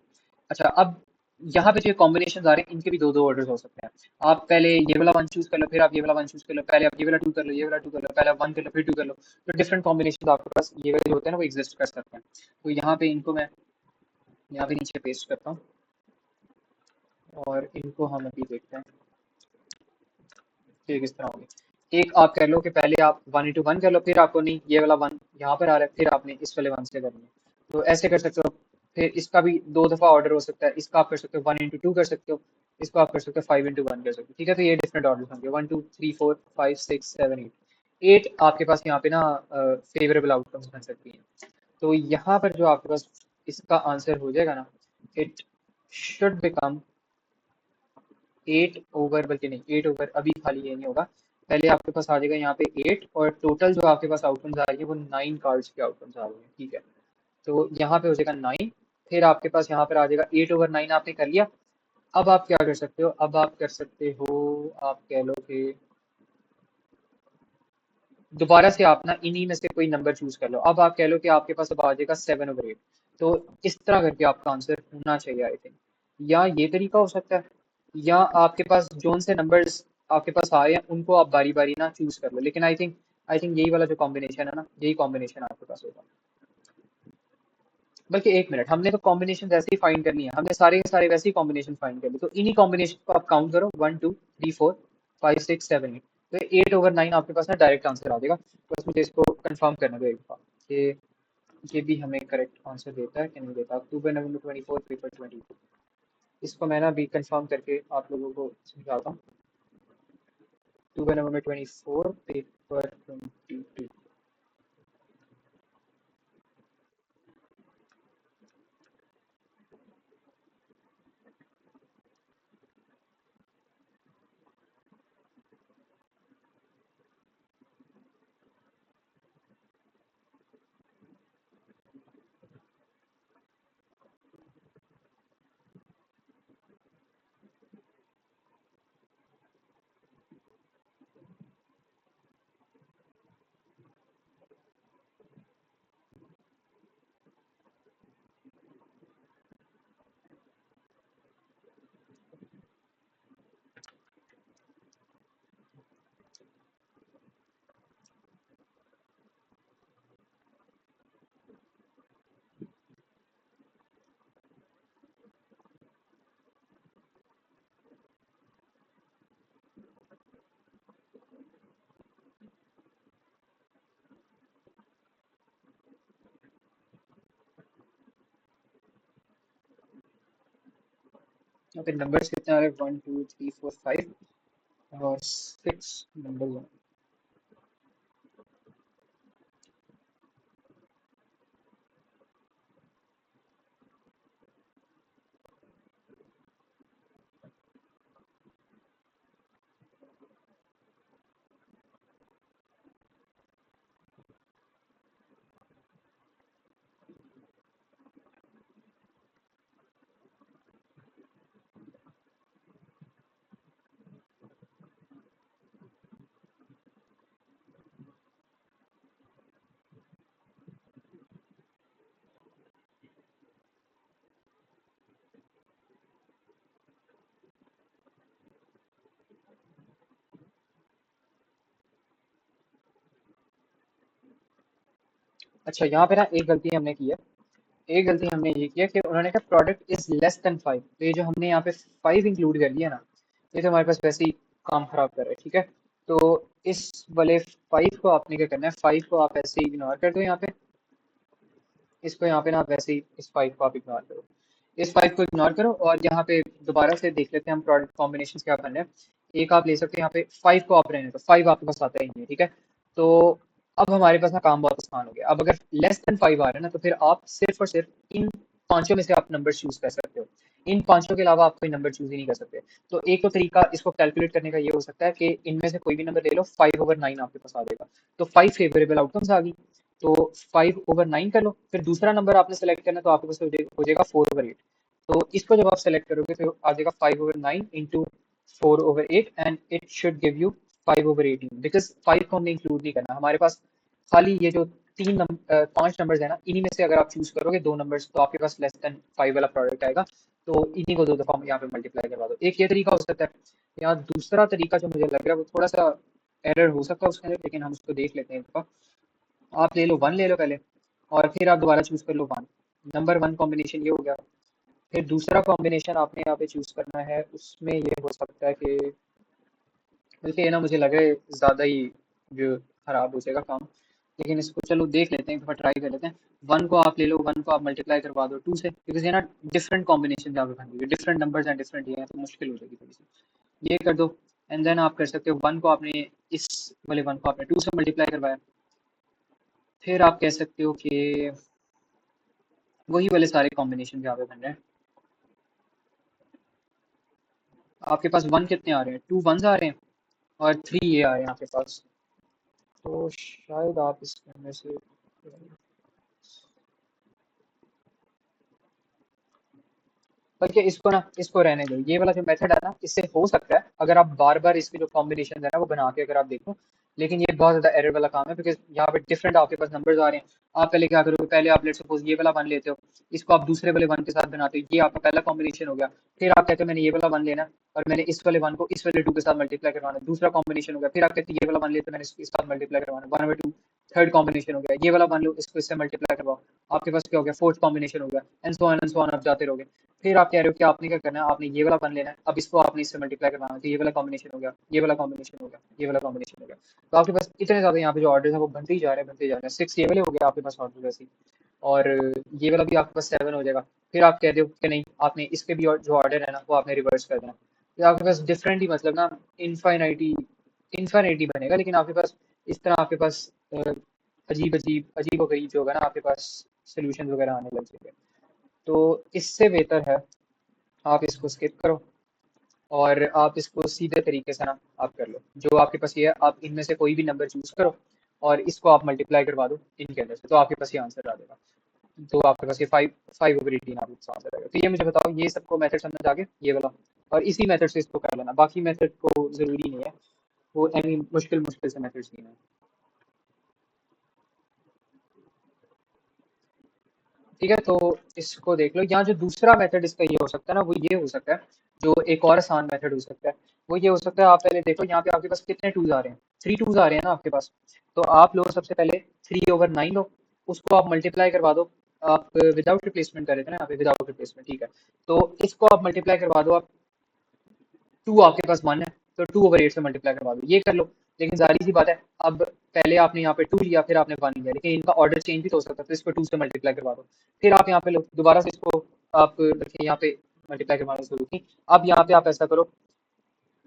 अच्छा, अब यहाँ पे जो कॉम्बिनेशन आ रहे हैं, इनके भी दो दो ऑर्डर हो सकते हैं। आप पहले ये वाला 1 चूज कर लो, फिर आप ये वाला 1 चूज कर लो, पहले आप ये वाला 2 कर लो, ये वाला 2 कर लो, पहले आप 1 कर लो, फिर 2 कर लो। तो डिफरेंट कॉम्बिनेशन आपके पास ये वाले जो होते हैं ना, वो एग्जिस्ट कर सकते हैं। तो यहाँ पे इनको मैं यहाँ पे नीचे पेस्ट करता हूँ, और इनको हम अभी देखते हैं कि किस तरह होगी। एक आप कह लो कि पहले आप 1 into 1 कर लो, फिर आपको नहीं ये वाला 1 यहाँ पर आ रहा है, फिर आपने इस वाले 1 से करनी है। तो ऐसे कर सकते हो। फिर इसका भी दो दफा ऑर्डर हो सकता है, इसका आप कर सकते हो 1 into 2 कर सकते हो, इसको आप कर सकते हो 5 into 1 कर सकते हो। ठीक है, तो ये डिफरेंट ऑर्डर होंगे, 1 2 3 4 5 6 7 8। 8 आपके पास यहाँ पे ना फेवरेबल आउटकम्स बन सकती हैं। तो यहाँ पर जो आपके पास इसका आंसर हो जाएगा ना, इट शुड बिकम 8 ओवर, बल्कि नहीं 8 ओवर, अभी खाली ये नहीं होगा। पहले आपके पास आ जाएगा यहाँ पे 8, और टोटल जो आपके पास आउटकम्स आ रही है वो 9 कार्ड्स के आउटकम्स आ रही है। ठीक है, तो यहाँ पे हो जाएगा 9। फिर आपके पास यहाँ पर आ जाएगा 8/9, आपने कर लिया। अब आप क्या कर सकते हो? अब आप कर सकते हो, आप कह लो कि दोबारा से आप ना इन्हीं में से कोई नंबर चूज कर लो। अब आप कह लो कि आपके पास अब आ जाएगा 7/8। तो इस तरह करके आपका आंसर होना चाहिए आई थिंक। या ये तरीका हो सकता है, या आपके पास जोन से नंबर्स आपके पास आए हैं उनको आप बारी बारी ना चूज कर लो। लेकिन आई थिंक यही वाला जो कॉम्बिनेशन है ना, यही कॉम्बिनेशन आपके पास होगा। बल्कि एक मिनट, हमने तो कॉम्बिनेशन वैसे ही फाइंड करनी है, हमने सारे के सारे वैसे ही कॉम्बिनेशन फाइंड कर ली। तो इन्हीं कॉम्बिनेशन को आप काउंट करो, 1 2 3 4 5 6 7 8। तो 8/9 आपके पास ना डायरेक्ट आंसर आ जाएगा। बस मुझे इसको कंफर्म करना पड़ेगा एक बार कि ये भी हमें करेक्ट आंसर देता है कि नहीं देता। अक्टूबर नवंबर 24 पेपर 22। इसको मैं ना अभी कंफर्म करके आप लोगों को समझाता हूँ। अक्टूबर नवंबर 24 पेपर 22। यहाँ पे नंबर्स कितने आ रहे हैं? 1 2 3 4 5 और 6 नंबर। अच्छा, यहाँ पे ना एक गलती हमने की है। एक गलती हमने ये की है कि उन्होंने कहा प्रोडक्ट इज लेस देन 5। तो ये जो हमने यहाँ पे 5 इंक्लूड कर लिया ना, ये तो हमारे पास वैसे ही काम खराब कर रहा है। ठीक है, तो इस वाले 5 को आपने क्या करना है, 5 को आप ऐसे ही इग्नोर कर दो यहाँ पे। इसको यहाँ पे ना आप वैसे ही इस 5 को आप इग्नोर करो, इस 5 को इग्नोर करो। और यहाँ पे दोबारा से देख लेते हैं हम प्रोडक्ट कॉम्बिनेशन क्या करना है। एक आप ले सकते हैं यहाँ पे, 5 को आप रहने दो, 5 आपके पास आता ही नहीं है। ठीक है, तो अब हमारे पास ना काम बहुत आसान हो गया। अब अगर लेस देन 5 आ रहा है ना, तो फिर आप सिर्फ और सिर्फ इन पांचों में से आप नंबर चूज कर सकते हो। इन पांचों के अलावा आप कोई नंबर चूज ही नहीं कर सकते। तो एक तो तरीका इसको कैलकुलेट करने का ये हो सकता है कि इनमें से कोई भी नंबर ले लो, 5/9 आपके पास आ जाएगा। तो 5 फेवरेबल आउटकम्स आ गई। तो 5/9 कर लो। फिर दूसरा नंबर आपने सेलेक्ट करना है, तो आपके पास हो जाएगा 4/8। तो इसको जब आप सेलेक्ट करोगे तो आ जाएगा 5/9 into 4/8 and it should give you 5/18। Because 5 को हमने इंक्लूड नहीं करना हमारे पास, खाली ये जो 5 नंबर्स है ना, इन्हीं में से अगर आप चूज करोगे 2 नंबर्स, तो आपके पास लेस देन 5 वाला प्रोडक्ट आएगा। तो इन्हीं को 2 दफा यहाँ पे मल्टीप्लाई करवा दो। एक ये तरीका हो सकता है। यहाँ दूसरा तरीका जो मुझे लग रहा है वो थोड़ा सा एरर हो सकता है उसके अंदर, लेकिन हम उसको देख लेते हैं एक बार। आप ले लो 1 ले लो पहले, और फिर आप दोबारा चूज कर लो 1। नंबर 1 कॉम्बिनेशन ये हो गया। फिर दूसरा कॉम्बिनेशन आपने यहाँ पे चूज करना है, उसमें ये हो सकता है कि, बल्कि ये ना मुझे लग रहा है ज्यादा ही जो खराब हो जाएगा काम। लेकिन इसको चलो देख लेते हैं, एक बार ट्राई कर लेते हैं। 1 को आप ले लो, 1 को आप मल्टीप्लाई करवा दो 2 से, बिकॉज ये ना डिफरेंट कॉम्बिनेशन जहाँ पे बन रही है, डिफरेंट नंबर्स हैं, डिफरेंट ये हैं, तो मुश्किल हो जाएगी थोड़ी सी। ये कर दो। एंड देन आप कर सकते हो 1 को आपने, इस वाले 1 को आपने 2 से मल्टीप्लाई करवाया। फिर आप कह सकते हो कि वही वाले सारे कॉम्बिनेशन जहाँ पे बन रहे हैं। आपके पास 1 कितने आ रहे हैं, 2 1s आ रहे हैं, और 3 ये आ रहे हैं आपके पास। तो शायद आप इसमें से, बल्कि इसको ना, इसको रहने दो। ये वाला जो मेथड है ना, इससे हो सकता है अगर आप बार बार इसके जो कॉम्बिनेशन है ना वो बना के अगर आप देखो, लेकिन ये बहुत ज्यादा एरर वाला काम है, बिकॉज यहाँ पे डिफरेंट आपके पास नंबर्स आ रहे हैं। आप पहले क्या करोगे, पहले आप लेट सपोज ये वाला वन लेते हो, इसको आप दूसरे वाले वन के साथ बनाते हो, ये आपका पहला कॉम्बिनेशन हो गया। फिर आप कहते हो मैंने ये वाला वन लेना है, और मैंने इस वाले वन को इस वाले टू के साथ मल्टीप्लाई करवाना है, दूसरा कॉम्बिनेशन हो गया। फिर आप कहते हैं ये वाला वन लेते हो, मैंने इसके साथ मल्टीप्लाई करवाना है, one by two, third combination हो गया। ये वाला वन लो, इसको इससे मल्टीप्लाई करवाओ, आपके पास क्या हो गया, फोर्थ कॉम्बिनेशन हो गया, एंड सो ऑन आप जाते रहोगे। फिर आप कह रहे हो कि आपने क्या करना है, आपने ये वाला वन लेना है, अब इसको आपने इससे मल्टीप्लाई करवाना है, तो ये वाला कॉम्बिनेशन हो गया, ये वाला कॉम्बिनेशन हो गया, ये वाला कॉम्बिनेशन हो गया। तो आपके पास इतने ज्यादा यहाँ पे जो ऑर्डर है वो बनते ही जा रहे हैं, बनते ही जा रहे हैं। सिक्स ये वाले हो गए आपके पास ऑर्डर वैसे ही, और ये वाला भी आपके पास सेवन हो जाएगा। फिर आप कहते हो कि नहीं, आपने इसके भी जो ऑर्डर है ना वो आपने रिवर्स कर देना। तो आपके पास डिफरेंट ही मतलब ना, इनफाइनाइटी इनफाइनाइटी बनेगा, लेकिन आपके पास इस तरह आपके पास अजीब अजीब अजीब व गरीब जो होगा ना आपके पास सोल्यूशन वगैरह आने लग जाएंगे। तो इससे बेहतर है आप इसको स्किप करो, और आप इसको सीधे तरीके से ना आप कर लो। जो आपके पास ये है, आप इनमें से कोई भी नंबर चूज करो और इसको आप मल्टीप्लाई करवा दो इनके अंदर से, तो आपके पास ये आंसर आ जाएगा। तो आपके पास ये फाइव फाइव ओवर 18 आपके पास आंसर आएगा। तो ये मुझे बताओ, ये सबको मेथड समझ आ गया ये वाला, और इसी मेथड से इसको कर लेना, बाकी मेथड को जरूरी नहीं है, वो एनी मुश्किल मुश्किल से मेथड्स नहीं है। ठीक है, तो इसको देख लो। यहाँ जो दूसरा मेथड इसका ये हो सकता है ना, वो ये हो सकता है, जो एक और आसान मेथड हो सकता है, वो ये हो सकता है। आप पहले देखो यहाँ पे आपके पास कितने टूज आ रहे हैं, थ्री टूज आ रहे हैं ना आपके पास। तो आप लो सबसे पहले थ्री ओवर नाइन लो, उसको आप मल्टीप्लाई करवा दो। आप विदाउट रिप्लेसमेंट कर रहे थे ना यहाँ पे, विदाउट रिप्लेसमेंट, ठीक है। तो इसको आप मल्टीप्लाई करवा दो, आप टू आपके पास वन है, तो टू ओवर एट से मल्टीप्लाई करवा दो, ये कर लो। लेकिन जारी सी बात है, अब पहले आपने यहाँ पे टू लिया, फिर आपने वन लिया, लेकिन इनका ऑर्डर चेंज भी तो हो सकता है, तो इसको टू से मल्टीप्लाई करवा दो। फिर आप यहाँ पे लो दोबारा से इसको, आप देखिए यहाँ पे मल्टीप्लाई करवाना शुरू की। अब यहाँ पे आप ऐसा करो,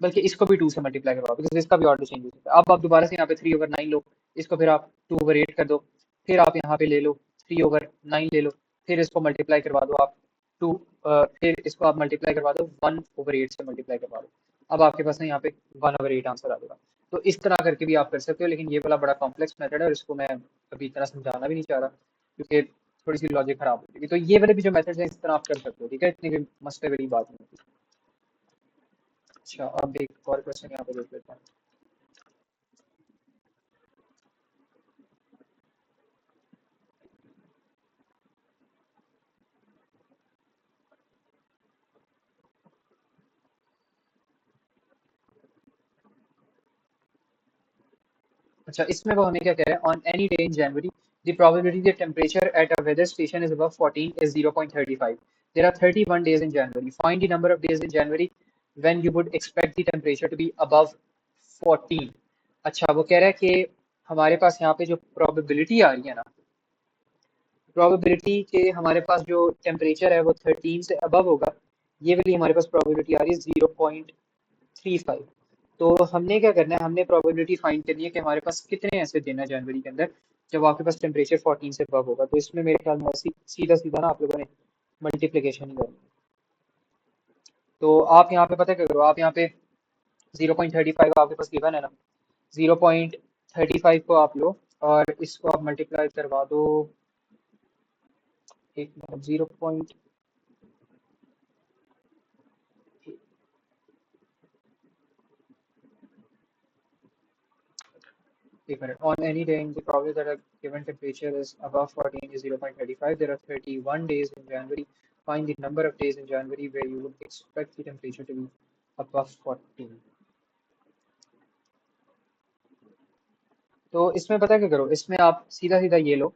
बल्कि इसको भी टू से मल्टीप्लाई करवाओ, बिकॉज इसका भी ऑर्डर चेंज हो सकता है। अब आप दोबारा से यहाँ पे थ्री ओवर नाइन लो, इसको फिर आप टू ओवर एट कर दो। फिर आप यहाँ पे ले लो थ्री ओवर नाइन ले लो, फिर इसको मल्टीप्लाई करवा दो आप टू, फिर इसको आप मल्टीप्लाई करवा दो वन ओवर एट से मल्टीप्लाई करवा दो। अब आपके पास ना यहाँ पे वन ओवर एट आंसर आ जाएगा। तो इस तरह करके भी आप कर सकते हो, लेकिन ये वाला बड़ा कॉम्प्लेक्स मेथड है, और इसको मैं अभी इतना समझाना भी नहीं चाह रहा, क्योंकि थोड़ी सी लॉजिक खराब हो जाएगी। तो ये वाले भी जो मेथड्स हैं इस तरह आप कर सकते हो, ठीक है, इतनी भी मसले वाली बात नहीं होती। अच्छा, अब एक और क्वेश्चन यहाँ पे देख लेते हैं। अच्छा, इसमें वो हमें क्या कह रहा है, on any day in January the probability that temperature at a weather station is above 14 is 0.35. There are 31 days in January. Find the number of days in January when you would expect the temperature to be above 14. अच्छा, वो कह रहा है कि हमारे पास यहाँ पे जो प्रोबेबिलिटी आ रही है ना, प्रोबेबिलिटी के हमारे पास जो टेम्परेचर है वो 13 से अबव होगा, ये वाली हमारे पास प्रोबेबिलिटी आ रही है 0.35। तो हमने क्या करना है, हमने प्रोबेबिलिटी फाइंड करनी है कि हमारे पास कितने ऐसे दिन है जनवरी के अंदर जब आपके पास टेम्परेचर 14 से अबव होगा। तो इसमें मेरे ख्याल में सीधा सीधा ना आप लोगों ने मल्टीप्लिकेशन ही करनी है। तो आप यहाँ पे पता क्या करो, आप यहाँ पे 0.35 आपके पास गिवन है ना, 0.35 को आप लो और इसको आप मल्टीप्लाई करवा दो, एक मिनट, 0. एक minute, on any day in the province that a given temperature is above 14 is 0.35. There are 31 days in January. Find the number of days in January where you would expect the temperature to be above 14. तो इसमें पता क्या करो, इसमें आप सीधा सीधा ये लो,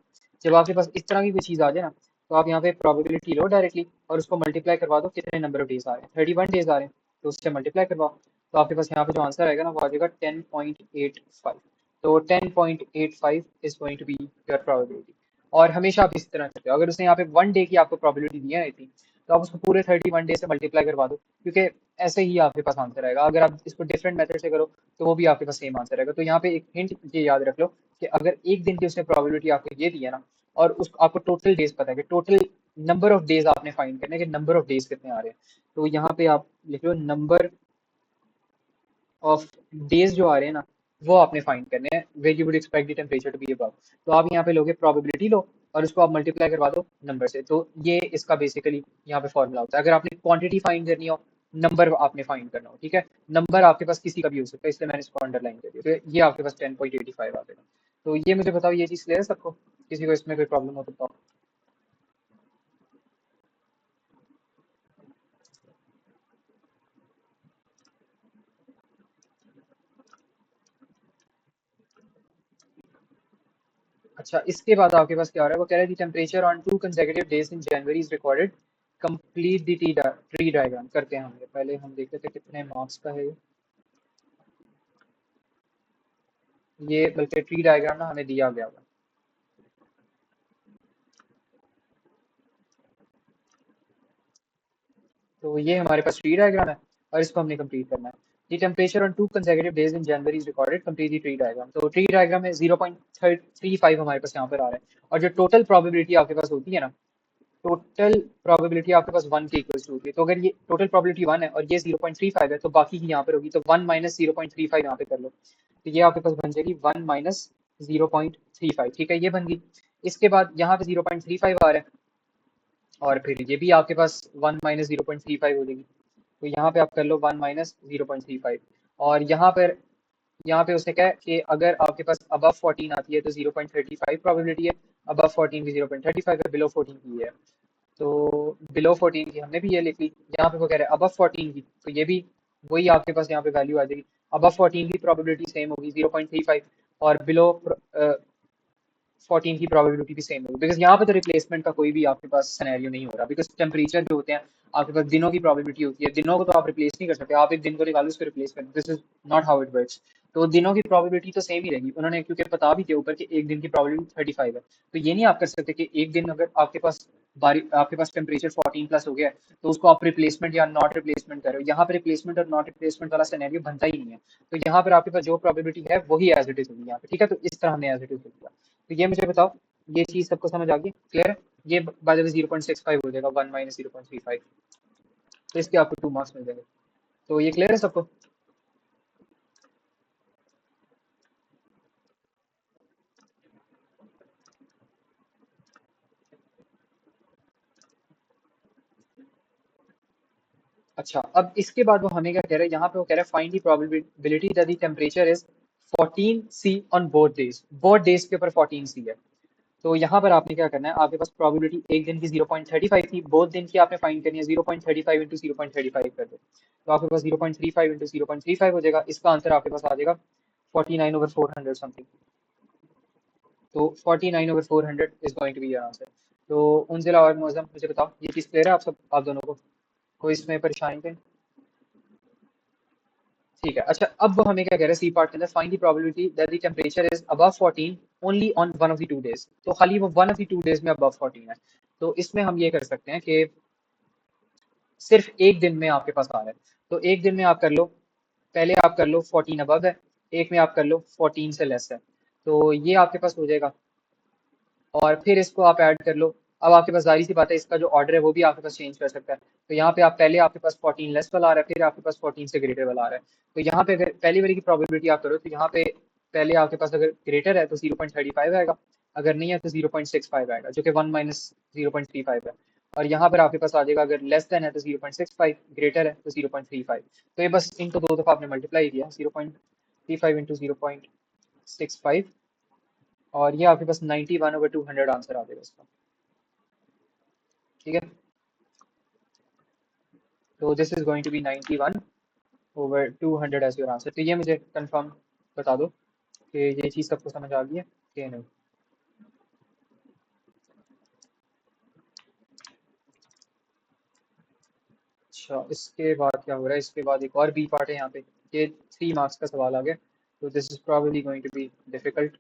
जब आपके पास इस तरह की कोई चीज़ आ जाए ना, तो आप यहाँ पे प्रोबेबिलिटी लो डायरेक्टली और उसको मल्टीप्लाई करवा दो, कितने नंबर ऑफ डेज आ रहे हैं, 31 डेज आ रहे हैं, तो उससे मल्टीप्लाई करवाओ। तो आपके पास यहाँ पे जो आंसर आएगा ना वो आ जाएगा 10.85। तो 10.85 is going to be your probability. और हमेशा आप इस तरह करते हो, अगर उसने यहाँ पे वन डे की आपको प्रोबेबिलिटी दी है थी, तो आप उसको पूरे 31 डे से मल्टीप्लाई करवा दो, क्योंकि ऐसे ही आपके पास आंसर आएगा। अगर आप इसको डिफरेंट मेथड से करो तो वो भी आपके पास सेम आंसर आएगा। तो यहाँ पे एक हिंट ये याद रख लो कि अगर एक दिन की उसने प्रोबेबिलिटी आपको ये दी है ना, और उस आपको टोटल डेज पता है कि टोटल नंबर ऑफ डेज आपने फाइंड करने के, नंबर ऑफ डेज कितने आ रहे हैं, तो यहाँ पे आप लिख लो नंबर ऑफ डेज जो आ रहे हैं ना वो आपने फाइंड करने हैं where you would expect the temperature to be above. तो आप यहाँ पे लोगे प्रोबेबिलिटी लो और उसको आप मल्टीप्लाई करवा दो नंबर से। तो ये इसका बेसिकली यहाँ पे फॉर्मूला होता है। अगर आपने क्वांटिटी फाइंड करनी हो, नंबर आपने फाइंड करना हो, ठीक है। नंबर आपके पास किसी का भी हो सकता है, इसलिए मैंने इसको अंडरलाइन कर दिया। तो ये आपके पास 10.85 आ जाएगा। तो ये मुझे बताओ, ये चीज़ क्लियर है सबको? किसी को इसमें कोई प्रॉब्लम हो तो बताओ। अच्छा, इसके बाद आपके पास क्या हो रहा है, वो कह रहा है temperature on 2 consecutive days in January is recorded, complete the tree diagram. करते हैं हम ये, पहले हम देख लेते हैं कितने मार्क्स का है ये। बल्कि ट्री डायग्राम ना हमें दिया गया हुआ। तो ये हमारे पास ट्री डायग्राम है और इसको हमने कंप्लीट करना है। दी temperature on 2 consecutive days in January is recorded, complete the tree diagram. तो ट्री डायग्राम में 0.35 हमारे पास यहाँ पर आ रहा है। और जो टोटल प्रोबेबिलिटी आपके पास होती है ना, टोटल प्रोबेबिलिटी आपके पास 1 के इक्वल्स टू होती है। तो अगर ये टोटल प्रोबेबिलिटी 1 है और ये 0.35 है, तो बाकी की यहाँ पर होगी। तो 1 माइनस 0.35 यहाँ पे कर लो, तो ये आपके पास बन जाएगी 1 माइनस 0.35। ठीक है, ये बन गई। इसके बाद यहाँ पे 0.35 आ रहा है और फिर ये भी आपके पास 1 माइनस 0.35 हो जाएगी। तो यहाँ पे आप कर लो 1 माइनस 0.35। और यहाँ पे उसने कहा है कि अगर आपके पास अबव 14 आती है तो 0.35 प्रोबेबिलिटी है, अबव 14 की 0.35 है, बिलो 14 की है। तो बिलो 14 की हमने भी ये लिख ली। यहाँ पे वो कह रहे हैं अबव 14 की, तो ये भी वही आपके पास यहाँ पे वैल्यू आ जाएगी। अबव 14 की प्रोबेबिलिटी सेम होगी 0.35, और बिलो 14 की प्रोबेबिलिटी भी सेम होगी। बिकॉज यहाँ पे तो रिप्लेसमेंट का कोई भी आपके पास सिनेरियो नहीं हो रहा। बिकॉज टेम्परेचर जो होते हैं आपके पास दिनों की प्रोबेबिलिटी होती है, दिनों को तो आप रिप्लेस नहीं कर सकते। आप एक दिन को निकालो उसको रिप्लेस कर, this is not how it works. तो दिनों की प्रोबेबिलिटी तो सेम ही रहेगी। उन्होंने क्योंकि बता भी दिया ऊपर कि एक दिन की प्रोबेबिलिटी 35 है, तो ये नहीं आप कर सकते कि एक दिन अगर आपके पास टेम्परेचर 14 प्लस हो गया है, तो उसको आप रिप्लेसमेंट या नॉट रिप्लेसमेंट कर रहे हो। यहाँ पे रिप्लेसमेंट और नॉट रिप्लेसमेंट वाला सिनेरियो बनता ही नहीं है। तो यहाँ पर आपके पास जो प्रोबेबिलिटी है वही एज इट इज होगी यहाँ पे, ठीक है। तो इस तरह हमने एज इट इज लिखा। तो ये मुझे बताओ, ये चीज सबको समझ आ गई, क्लियर है? ये बाय द वे 0.65 हो जाएगा, 1 माइनस 0.35। तो इसके आपको 2 मार्क्स मिल जाएंगे। तो ये क्लियर है सबको? अच्छा, अब इसके बाद वो हमें क्या कह रहे हैं, यहाँ पे वो कह रहे हैं find the probability that the temperature is 14 C on both days के ऊपर 14 सी है। तो यहाँ पर आपने क्या करना है, आपके पास प्रोबेबिलिटी एक दिन की 0.35 थी, बोथ दिन की आपने फाइंड करनी है। 0.35 इंटू 0.35 कर दो, तो आपके पास 0.35 इंटू 0.35 हो जाएगा। इसका आंसर आपके पास आ जाएगा 49/400 समथिंग। तो 49/400 is going to be your answer. तो उनजिला और मौजम, मुझे बताओ ये चीज़ क्लियर है आप दोनों को? कोई इसमें परेशानी नहीं? ठीक है। अच्छा, अब वो हमें क्या कह रहे हैं सी पार्ट के अंदर, find the probability that the temperature is above 14 only on one of the 2 days. तो खाली वो वन ऑफ द 2 डेज में अबव 14 है। तो इसमें हम ये कर सकते हैं कि सिर्फ एक दिन में आपके पास आ रहा है। तो एक दिन में आप कर लो, पहले आप कर लो 14 अबव है, एक में आप कर लो 14 से लेस है। तो ये आपके पास हो जाएगा, और फिर इसको आप ऐड कर लो। अब आपके पास जाहिर सी बात है, इसका जो ऑर्डर है वो भी आपके पास चेंज कर सकता है। तो यहाँ पे आप पहले आपके पास 14 लेस वाला आ रहा है, फिर आपके पास 14 से ग्रेटर वाला आ रहा है। तो यहाँ पे अगर पहली वाली की प्रोबेबिलिटी आप करो, तो यहाँ पे पहले आपके पास अगर ग्रेटर है तो 0.35 आएगा, अगर नहीं है तो 0.65 आएगा, जो कि 1 माइनस 0.35 है। और यहाँ पर आपके पास आ जाएगा, अगर लेस देन है तो 0.65, ग्रेटर है तो 0.35। तो ये बस इनको दो दफा आपने मल्टीप्लाई किया, 0.35 इंटू 0.65, और ये आपके पास 91/200 आंसर आ जाएगा इसका, ठीक है। तो this is going to be 91/200 as your answer. तो ये मुझे कंफर्म बता दो कि ये चीज़ सबको समझ आ गई है कि नहीं। अच्छा, इसके बाद क्या हो रहा है, इसके बाद एक और बी पार्ट है यहाँ पे। ये 3 मार्क्स का सवाल आ गया, तो this is probably going to be difficult.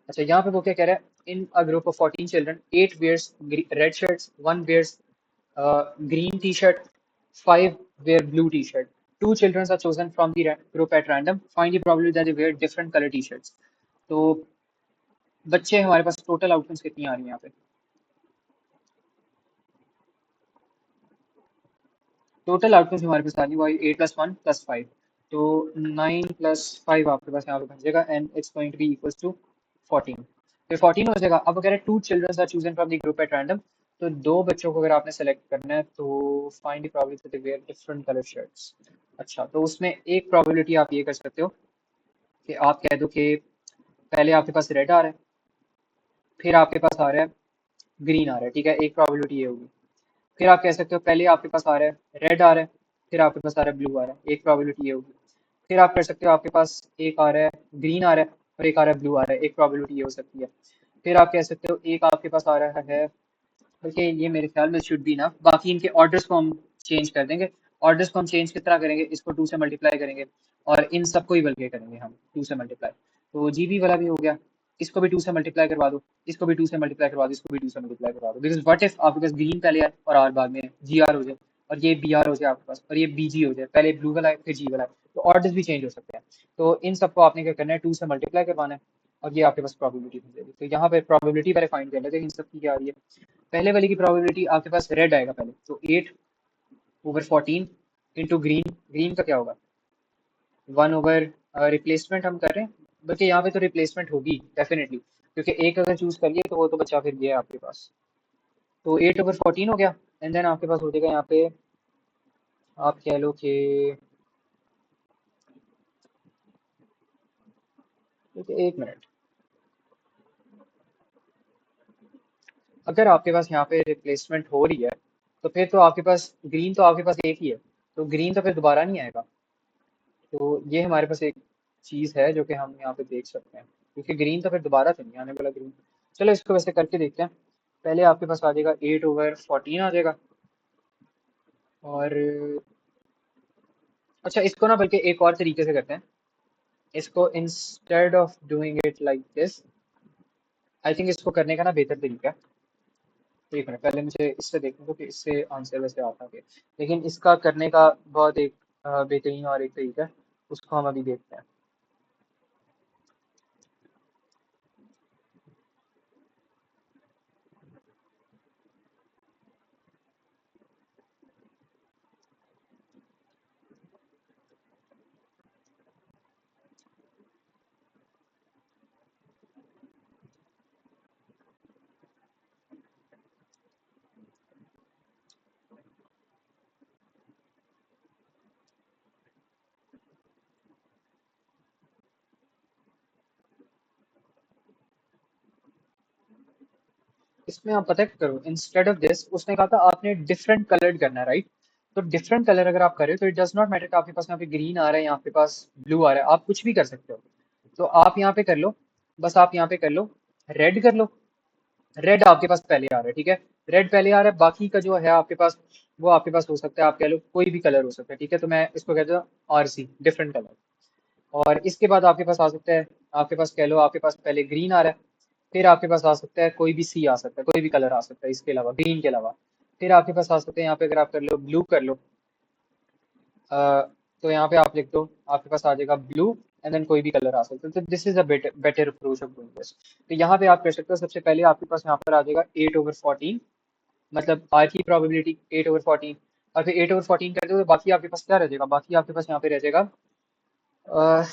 अच्छा, यहाँ पे वो क्या कह रहा है, in a group of 14 children 8 wears red shirts, 1 wears green t-shirt, 5 wear blue t-shirt. Two children are chosen from the group at random. Find the probability that they wear different color t-shirts. तो बच्चे हमारे पास टोटल आउटकम्स कितनी आ रही हैं यहाँ पे? टोटल आउटकम्स हमारे पास आ रही है 8+1+5। तो 9 + 5 आपके पास यहाँ पे बन जाएगा and it's going to be equals to 14। तो 14 हो जाएगा। अब अगर 2 children are chosen from the group at random, तो दो बच्चों को अगर आपने सेलेक्ट करना है तो find the probability that they wear different colour shirts. अच्छा, तो उसमें एक प्रोबेबिलिटी आप ये कर सकते हो कि आप कह दो कि पहले आपके पास रेड आ रहा है, फिर आपके पास आ रहा है ग्रीन आ रहा है, ठीक है, एक प्रोबेबिलिटी ये होगी। फिर आप कह सकते हो पहले आपके पास आ रहा है रेड आ रहा है, फिर आपके पास आ रहा है ब्लू आ रहा है, एक प्रोबेबिलिटी ये होगी। फिर आप कर सकते हो आपके पास एक आ रहा है ग्रीन आ रहा है और एक आ रहा है ब्लू आ रहा है, एक प्रोबेबिलिटी ये हो सकती है। फिर आप कह सकते हो एक आपके पास आ रहा है, बल्कि ये मेरे ख्याल में शुड भी ना, बाकी इनके ऑर्डर्स को हम चेंज कर देंगे। ऑर्डर्स को हम चेंज किस तरह करेंगे, इसको 2 से मल्टीप्लाई करेंगे और इन सबको ही बल्कि करेंगे हम 2 से मल्टीप्लाई। तो जीबी वाला भी हो गया, इसको भी 2 से मल्टीप्लाई करवा दो, इसको भी 2 से मल्टीप्लाई करवा दो, इसको भी 2 से मल्टीप्लाई करवा दो। बिकॉज व्हाट इफ आपके पास ग्रीन पहले आए और आर बाद में जी आर हो जाए, और ये बी आर हो जाए आपके पास, और ये बी जी हो जाए, पहले ब्लू वाला है फिर जी वाला है, तो ऑर्डर्स भी चेंज हो सकते हैं। तो इन सबको आपने क्या करना है, 2 से मल्टीप्लाई करवाना है और ये आपके पास प्रोबेबिलिटी बन जाएगी। तो यहाँ पे प्रोबेबिलिटी पहले फाइंड कर लेते हैं इन सब की क्या आ रही है। पहले वाले की प्रोबेबिलिटी आपके पास रेड आएगा पहले, तो 8/14 इंटू ग्रीन, ग्रीन का क्या होगा 1 ओवर, रिप्लेसमेंट हम कर रहे हैं, बल्कि यहाँ पे तो रिप्लेसमेंट होगी डेफिनेटली, क्योंकि एक अगर चूज कर लिए तो वो तो बचा फिर ये है आपके पास। तो 8/14 हो गया एंड देन आपके पास हो जाएगा यहाँ पे, आप कह लो कि एक मिनट, अगर आपके पास यहाँ पे रिप्लेसमेंट हो रही है तो फिर तो आपके पास ग्रीन तो आपके पास एक ही है, तो ग्रीन तो फिर दोबारा नहीं आएगा। तो ये हमारे पास एक चीज है जो कि हम यहाँ पे देख सकते हैं, क्योंकि ग्रीन तो फिर दोबारा तो नहीं आने वाला ग्रीन। चलो इसको वैसे करके देखते हैं। पहले आपके पास आ जाएगा 8/14 आ जाएगा, और अच्छा इसको ना बल्कि एक और तरीके से करते हैं। इसको instead of doing it like this, I think इसको करने का ना बेहतर तरीका है। एक मिनट, पहले मुझे इससे देखने दो कि इससे आंसर वैसे आता है, लेकिन इसका करने का बहुत एक बेहतरीन और एक तरीका है, उसको हम अभी देखते हैं। इसमें आप पता है क्या करो, इंस्टेड ऑफ दिस उसने कहा था आपने डिफरेंट कलर्ड करना है, राइट। तो डिफरेंट कलर अगर आप करें तो इट डज नॉट मैटर कि आपके पास यहाँ पे ग्रीन आ रहा है या आपके पास ब्लू आ रहा है, आप कुछ भी कर सकते हो। तो आप यहाँ पे कर लो, बस आप यहाँ पे कर लो, रेड कर लो। रेड आपके पास पहले आ रहा है, ठीक है, रेड पहले आ रहा है, बाकी का जो है आपके पास वो आपके पास हो सकता है, आप कह लो कोई भी कलर हो सकता है, ठीक है। तो मैं इसको कहता हूँ RC, डिफरेंट कलर। और इसके बाद आपके पास आ सकता है, आपके पास कह लो आपके पास पहले ग्रीन आ रहा है, फिर आपके पास आ सकता है कोई भी सी आ सकता है, कोई भी कलर आ सकता है इसके अलावा, ग्रीन के अलावा। फिर आपके पास आ सकते हैं यहाँ पे, अगर आप कर लो ब्लू कर लो, अ, तो यहाँ पे आप लिख दो आपके पास आ जाएगा ब्लू एंड देन कोई भी कलर आ सकता है। तो this is a better better approach of doing this. तो यहाँ पे आप कर सकते हो, सबसे पहले आपके पास यहाँ पर आ जाएगा 8/14, मतलब आर की प्रोबेबिलिटी 8/14, और फिर 8/14 करते हो तो बाकी आपके पास क्या रह जाएगा, बाकी आपके पास यहाँ पे रह जाएगा, अ,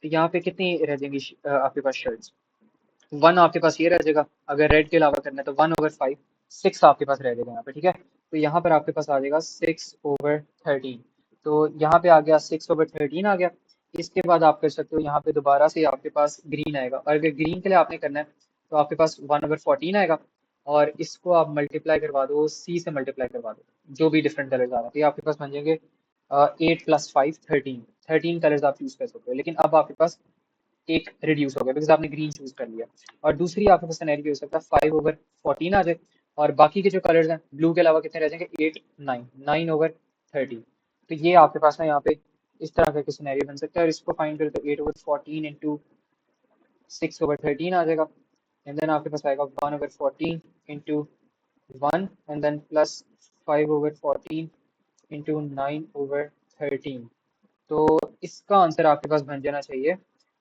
यहाँ पे कितनी रह जाएंगी आपके पास शर्ट्स, 1 आपके पास ये रह जाएगा। अगर रेड के अलावा करना है तो 1/5, 6 आपके पास रह जाएगा यहाँ पे, ठीक है। तो यहाँ पर आपके पास आ जाएगा 6/13। तो यहाँ पे आ गया 6/13 आ गया। इसके बाद आप कर सकते हो यहाँ पे दोबारा से आपके पास ग्रीन आएगा, और अगर ग्रीन के लिए आपने करना है तो आपके पास 1/14 आएगा, और इसको आप मल्टीप्लाई करवा दो, सी से मल्टीप्लाई करवा दो, जो भी डिफरेंट कलर्स आ रहे हैं, तो ये आपके पास बन जाएंगे 8 + 5 13, 13 कलर्स आप यूज कर सकते हो। लेकिन अब आपके पास एक रिड्यूस हो गया बिकॉज आपने ग्रीन चूज कर लिया। और दूसरी आपके पास सिनेरियो हो सकता है 5/14 आ जाए, और बाकी के जो कलर्स हैं ब्लू के अलावा कितने रह जाएंगे, 8 9, 9/30। तो ये आपके पास ना यहाँ पे इस तरह का सिनेरियो बन सकता है, और इसको फाइंड करें तो 8/14 इंटू 6/13 आ जाएगा, एंड देन आपके पास आएगा 1/14 into 1 and then plus 5/14 into 9/13। तो इसका आंसर आपके पास बन जाना चाहिए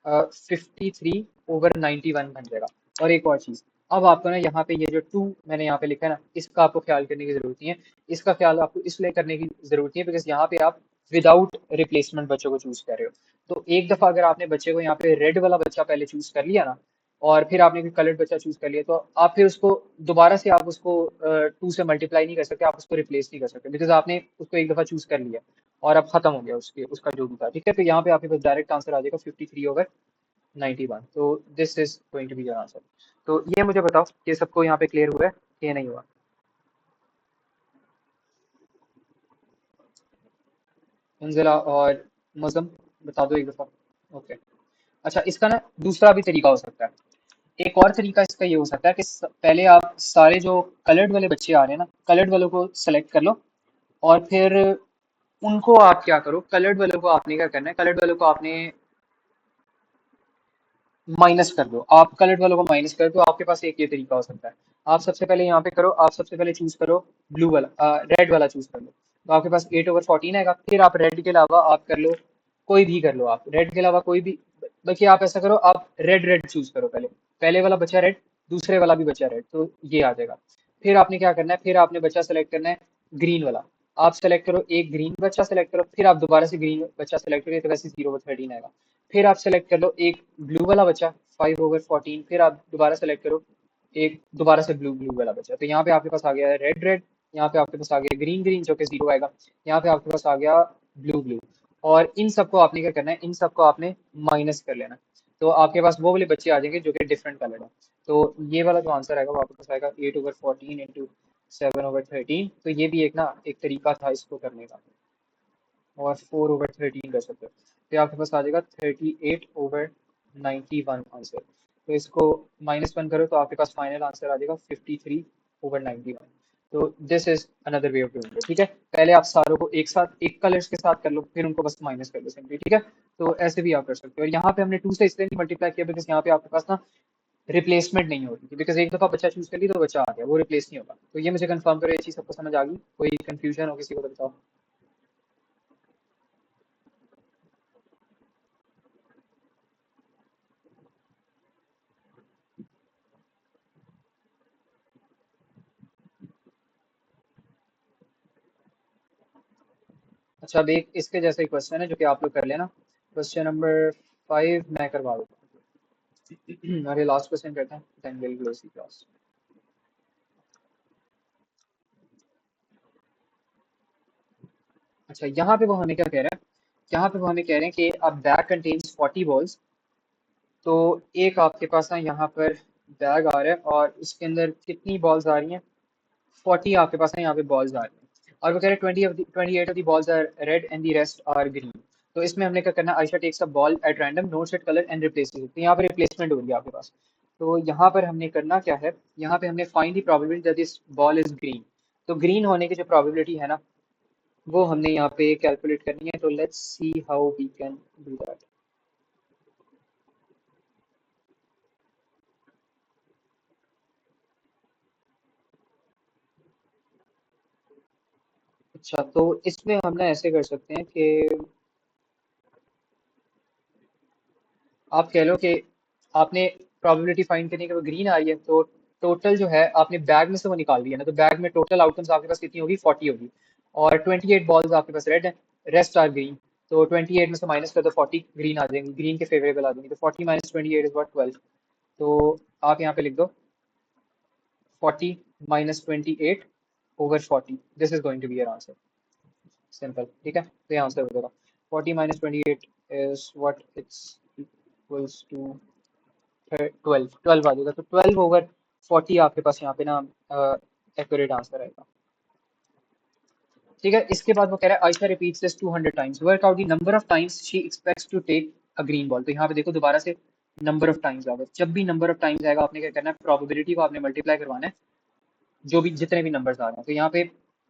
53/91 बन जाएगा। और एक और चीज, अब आपको ना यहाँ पे ये जो 2 मैंने यहाँ पे लिखा है ना, इसका आपको ख्याल करने की जरूरत नहीं है। इसका ख्याल आपको इसलिए करने की जरूरत नहीं है बिकॉज यहाँ पे आप विदाउट रिप्लेसमेंट बच्चों को चूज कर रहे हो। तो एक दफा अगर आपने बच्चे को यहाँ पे रेड वाला बच्चा पहले चूज कर लिया ना, और फिर आपने कोई कलर्ड बच्चा चूज कर लिया, तो आप फिर उसको दोबारा से आप उसको 2 से मल्टीप्लाई नहीं कर सकते, आप उसको रिप्लेस नहीं कर सकते, बिकॉज आपने उसको एक दफा चूज कर लिया और अब खत्म हो गया उसके उसका जो भी था। ठीक है, तो यहाँ पे आपके पास डायरेक्ट आंसर आ जाएगा 53/91। तो this is going to be your answer. तो ये मुझे बताओ कि सबको यहाँ पे क्लियर हुआ है कि नहीं हुआ। मंजिला और मजम, बता दो एक दफा। ओके। अच्छा, इसका ना दूसरा भी तरीका हो सकता है। एक और तरीका इसका ये हो सकता है कि पहले आप सारे जो कलर्ड वाले बच्चे आ रहे हैं ना, कलर्ड वालों को सेलेक्ट कर लो, और फिर उनको आप क्या करो, कलर्ड वालों को आपने क्या करना है, कलर्ड वालों को आपने माइनस कर दो। आप कलर्ड वालों को माइनस कर दो, आपके पास एक ये तरीका हो सकता है। आप सबसे पहले यहाँ पे करो, आप सबसे पहले चूज करो ब्लू वाला, रेड वाला चूज कर लो। तो आपके पास 8/14 आएगा। फिर आप रेड के अलावा आप कर लो, कोई भी कर लो, आप रेड के अलावा कोई भी। बल्कि आप ऐसा करो, आप रेड रेड चूज करो पहले। पहले वाला बचा रेड, दूसरे वाला भी बचा रेड, तो ये आ जाएगा। फिर आपने क्या करना है, फिर आपने बच्चा सेलेक्ट करना है ग्रीन वाला। आप सेलेक्ट करो, एक ग्रीन बच्चा सेलेक्ट करो, फिर आप दोबारा से ग्रीन बच्चा सेलेक्ट करिए, तो वैसे 0/13 आएगा। फिर आप सेलेक्ट कर लो एक ब्लू वाला बचा, 5/14। फिर आप दोबारा सेलेक्ट करो एक दोबारा से ब्लू ब्लू वाला बचा। तो यहाँ पे आपके पास आ गया है रेड रेड, यहाँ पे आपके पास आ गया ग्रीन ग्रीन जो कि 0 आएगा, यहाँ पे आपके पास आ गया ब्लू ब्लू। और इन सबको आपने क्या करना है, इन सबको आपने माइनस कर लेना। तो आपके पास वो वाले बच्चे आ जाएंगे जो कि डिफरेंट कलर है। तो ये वाला जो आंसर आएगा वो आपके पास आएगा 8/14 इंटू 7/13। तो ये भी एक ना एक तरीका था इसको करने का। और 4/13 कर सकते हो, तो आपके पास आ जाएगा 38/91 आंसर। तो इसको -1 करो तो आपके पास फाइनल आंसर आ जाएगा 53/91। तो this is another way of doing it. ठीक है, पहले आप सारों को एक साथ एक कलर्स के साथ कर लो, फिर उनको बस माइनस कर लो सिंपली। ठीक है, तो ऐसे भी आप कर सकते हो। और यहाँ पे हमने 2 से इसलिए नहीं मल्टीप्लाई किया बिकॉज यहाँ पे आपके पास ना रिप्लेसमेंट नहीं होती थी, बिकॉज एक दफा बच्चा चूज कर ली तो बच्चा आ गया, वो रिप्लेस नहीं होगा। तो ये मुझे कंफर्म करो, ये चीज सबको समझ आ गई? कोई कंफ्यूजन हो किसी को तो बताओ। अच्छा, अब एक इसके जैसा ही क्वेश्चन है जो कि आप लोग कर लेना। क्वेश्चन नंबर 5 मैं करवा देता हूँ। अरे लास्ट क्वेश्चन करते हैं, then will close the class. अच्छा, यहाँ पे वो हमें क्या कह रहे हैं, यहाँ पे वो हमें कह रहे हैं कि अब बैग कंटेन्स 40 बॉल्स। तो एक आपके पास ना यहाँ पर बैग आ रहा है और इसके अंदर कितनी बॉल्स आ रही हैं, 40 आपके पास ना यहाँ पे बॉल्स आ रही हैं। और वो कह रहे हैं 28 of the balls are red and the rest are green. तो इसमें हमने क्या करना है, Ayesha takes a ball at random, notes it colour and replaces it. तो यहाँ पे रिप्लेसमेंट हो रही है आपके पास। तो यहाँ पर हमने करना क्या है, यहाँ पे हमने find the probability that this ball is green. तो ग्रीन होने की जो प्रोबेबिलिटी है ना, वो हमने यहाँ पे कैलकुलेट करनी है। तो let's see how we can do that. अच्छा, तो इसमें हम ना ऐसे कर सकते हैं कि आप कह लो कि आपने प्रोबेबिलिटी फाइंड करने के वो ग्रीन आ रही है, तो टोटल जो है आपने बैग में से वो निकाल दिया ना, तो बैग में टोटल आउटकम्स आपके पास कितनी होगी, 40 होगी। और 28 बॉल्स आपके पास रेड है, रेस्ट आर ग्रीन। तो 28 में से माइनस कर दो, 40 ग्रीन आ जाएंगी, ग्रीन के फेवरेबल आ जाएंगी। तो 40 - 28 इज व्हाट, 12। तो आप यहाँ पे लिख दो 40 - 28/40। This is going to be your answer. Simple, ठीक है, तो ये आंसर हो जाएगा। 40 - 28 is what, it's equals to 12 आ जाएगा। तो 12/40 आपके पास यहाँ पे ना एक्यूरेट आंसर आएगा। ठीक है, इसके बाद वो कह रहा है Ayesha repeats this 200 times, work out the number of times she expects to take a green ball. तो यहाँ पे देखो दोबारा से नंबर ऑफ टाइम्स आ गए। जब भी नंबर ऑफ टाइम्स आएगा आपने क्या करना है, प्रोबेबिलिटी को आपने मल्टीप्लाई करवाना है, जो भी जितने भी नंबर्स आ रहे हैं। तो यहाँ पे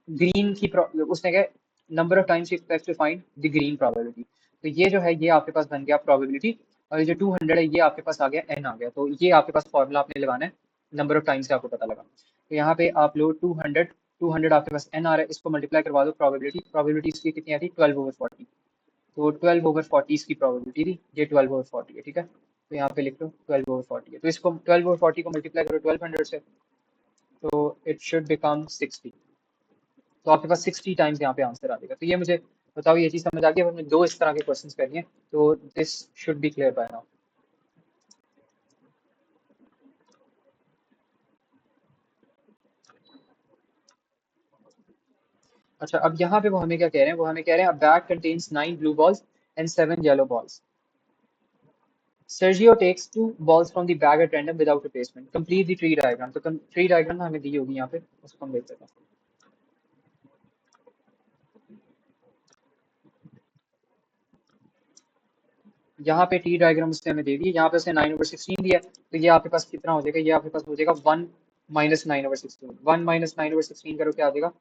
ग्रीन की उसने क्या, number of times expect to find the green probability. तो ये जो है ये आपके पास बन गया प्रोबेबिलिटी। और ये जो 200 है ये आपके पास आ गया, एन आ गया। तो ये आपके पास फॉर्मूला आपने लगाना है, नंबर ऑफ टाइम्स से आपको पता लगा। तो यहाँ पे आप लो 200 आपके पास एन आ रहा है, इसको मल्टीप्लाई करवा दो। प्रोबेबिलिटी प्रोबेबिलिटी इसकी कितनी आती है, 12/40। तो 12/40 इसकी प्रोबेबिलिटी थी, ये 12/40 है। ठीक है, तो यहाँ पे लिख लो 12/40 है। तो इसको 12/40 को मल्टीप्लाई करो 1200 से, तो इट शुड बिकम 60। तो आपके पास 60 टाइम्स यहाँ पे आंसर आ जाएगा। तो ये मुझे बताओ ये चीज समझ आ गई? अब हमें दो इस तरह के क्वेश्चंस करनी है, तो this should be clear by now. अच्छा, अब यहाँ पे वो हमें क्या कह रहे हैं, वो हमें कह रहे हैं bag contains 9 blue balls and 7 yellow balls. Sergio takes 2 balls from the bag at random without replacement. Complete the tree diagram. तो ट्री डायग्राम हमें दी होगी यहाँ पे, उसको हम देख लेते हैं। यहाँ पे टी डायग्राम उसने हमें दे दी है, यहाँ पे उसने 9/16 दिया है, तो ये आपके पास कितना हो जाएगा, ये आपके पास हो जाएगा 1 - 9/16। 1 - 9/16 करो, क्या आ जाएगा,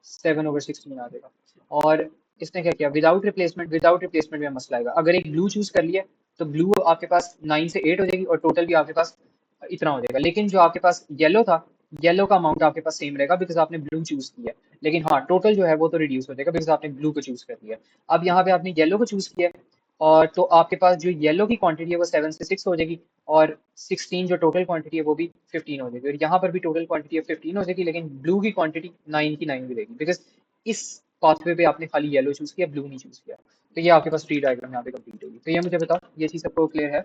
7/16 आ जाएगा। और इसने क्या किया, विदाउट रिप्लेसमेंट में मसला आएगा। अगर एक ब्लू चूज कर लिया तो ब्लू आपके पास 9 से 8 हो जाएगी और टोटल भी आपके पास इतना हो जाएगा। लेकिन जो आपके पास येलो था, येलो का अमाउंट आपके पास सेम रहेगा बिकॉज आपने ब्लू चूज किया। लेकिन हाँ, टोटल जो है वो तो रिड्यूस हो जाएगा बिकॉज आपने ब्लू को चूज कर लिया। अब यहाँ पे आपने येलो को चूज किया है, और तो आपके पास जो येलो की क्वांटिटी है वो 7 से 6 हो जाएगी, और 16 जो टोटल क्वांटिटी है वो भी 15 हो जाएगी। और यहाँ पर भी टोटल क्वांटिटी है 15 हो जाएगी, लेकिन ब्लू की क्वांटिटी 9 की 9 भी रहेगी बिकॉज इस पाथवे पे आपने खाली येलो चूज किया, ब्लू नहीं चूज किया। तो ये आपके पास ट्री डायग्राम यहाँ पे कंप्लीट होगी। तो ये मुझे बताओ, ये चीज सबको क्लियर है?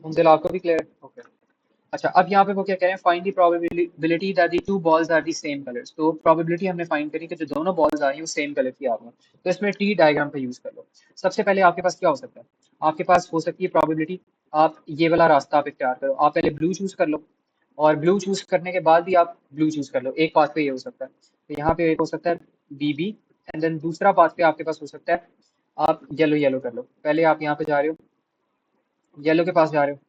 मुंजिल आपको भी क्लियर है? ओके। अच्छा, अब यहाँ पे वो क्या कह रहे हैं, find the probability that the two balls are the same colours. तो प्रोबेबिलिटी हमने फाइंड करी कि जो दोनों बॉल्स आ रही हैं वो सेम कलर की आ रही हैं। तो इसमें टी डायग्राम का यूज कर लो। सबसे पहले आपके पास क्या हो सकता है, आपके पास हो सकती है प्रोबेबिलिटी, आप ये वाला रास्ता आप इख्तियार करो, आप पहले ब्लू चूज कर लो, और ब्लू चूज करने के बाद भी आप ब्लू चूज कर लो। एक पाथ पे ये हो सकता है, तो यहाँ पे एक हो सकता है BB, एंड देन दूसरा पाथ पे आपके पास हो सकता है आप येलो येलो कर लो। पहले आप यहाँ पे जा रहे हो, येलो के पास जा रहे हो,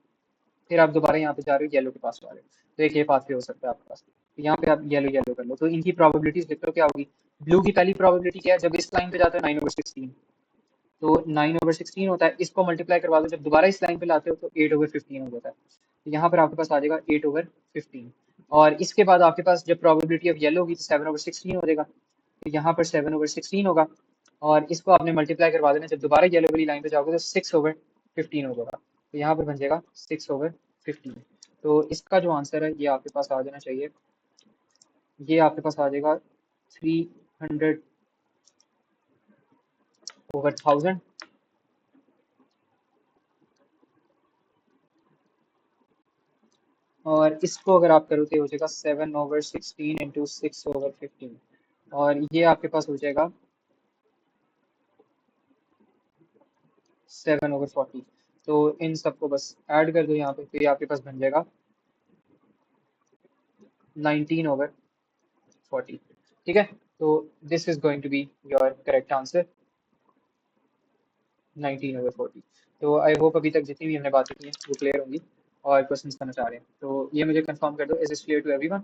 फिर आप दोबारा यहाँ पे जा रहे हो, येलो के पास जा रहे हो। तो एक ये पाथवे हो सकता है आपके पास, तो यहाँ पे आप येलो येलो कर लो। तो इनकी प्रोबेबिलिटीज लिख लो क्या होगी। ब्लू की पहली प्रोबेबिलिटी क्या है, जब इस लाइन पे जाते हो 9/16, तो 9/16 होता है, इसको मल्टीप्लाई करवा दो, जब दोबारा इस लाइन पे लाते हो तो 8/15 हो जाता है। तो यहाँ पर आपके पास आ जाएगा 8/15। और इसके बाद आपके पास जब प्रोबेबिलिटी ऑफ येलो होगी तो 7/16 हो जाएगा, तो यहाँ पर 7/16 होगा। और इसको आपने मल्टीप्लाई करवा देना, जब दोबारा येलो वाली लाइन पे जाओगे तो 6/15 हो जाएगा, तो यहाँ पर बन जाएगा 6/15। तो इसका जो आंसर है ये आपके पास आ जाना चाहिए, ये आपके पास आ जाएगा 300/1000। और इसको अगर आप करो तो ये हो जाएगा 7/16 इंटू 6/15, और ये आपके पास हो जाएगा 7/40। तो इन सबको बस ऐड कर दो यहाँ पे, तो ये आपके पास बन जाएगा 19/40। ठीक है, तो this is going to be your correct answer, 19/40। तो आई होप अभी तक जितनी भी हमने बातें की हैं वो क्लियर होंगी और क्वेश्चंस करना चाह रहे हैं, तो ये मुझे कंफर्म कर दो, is it clear to everyone?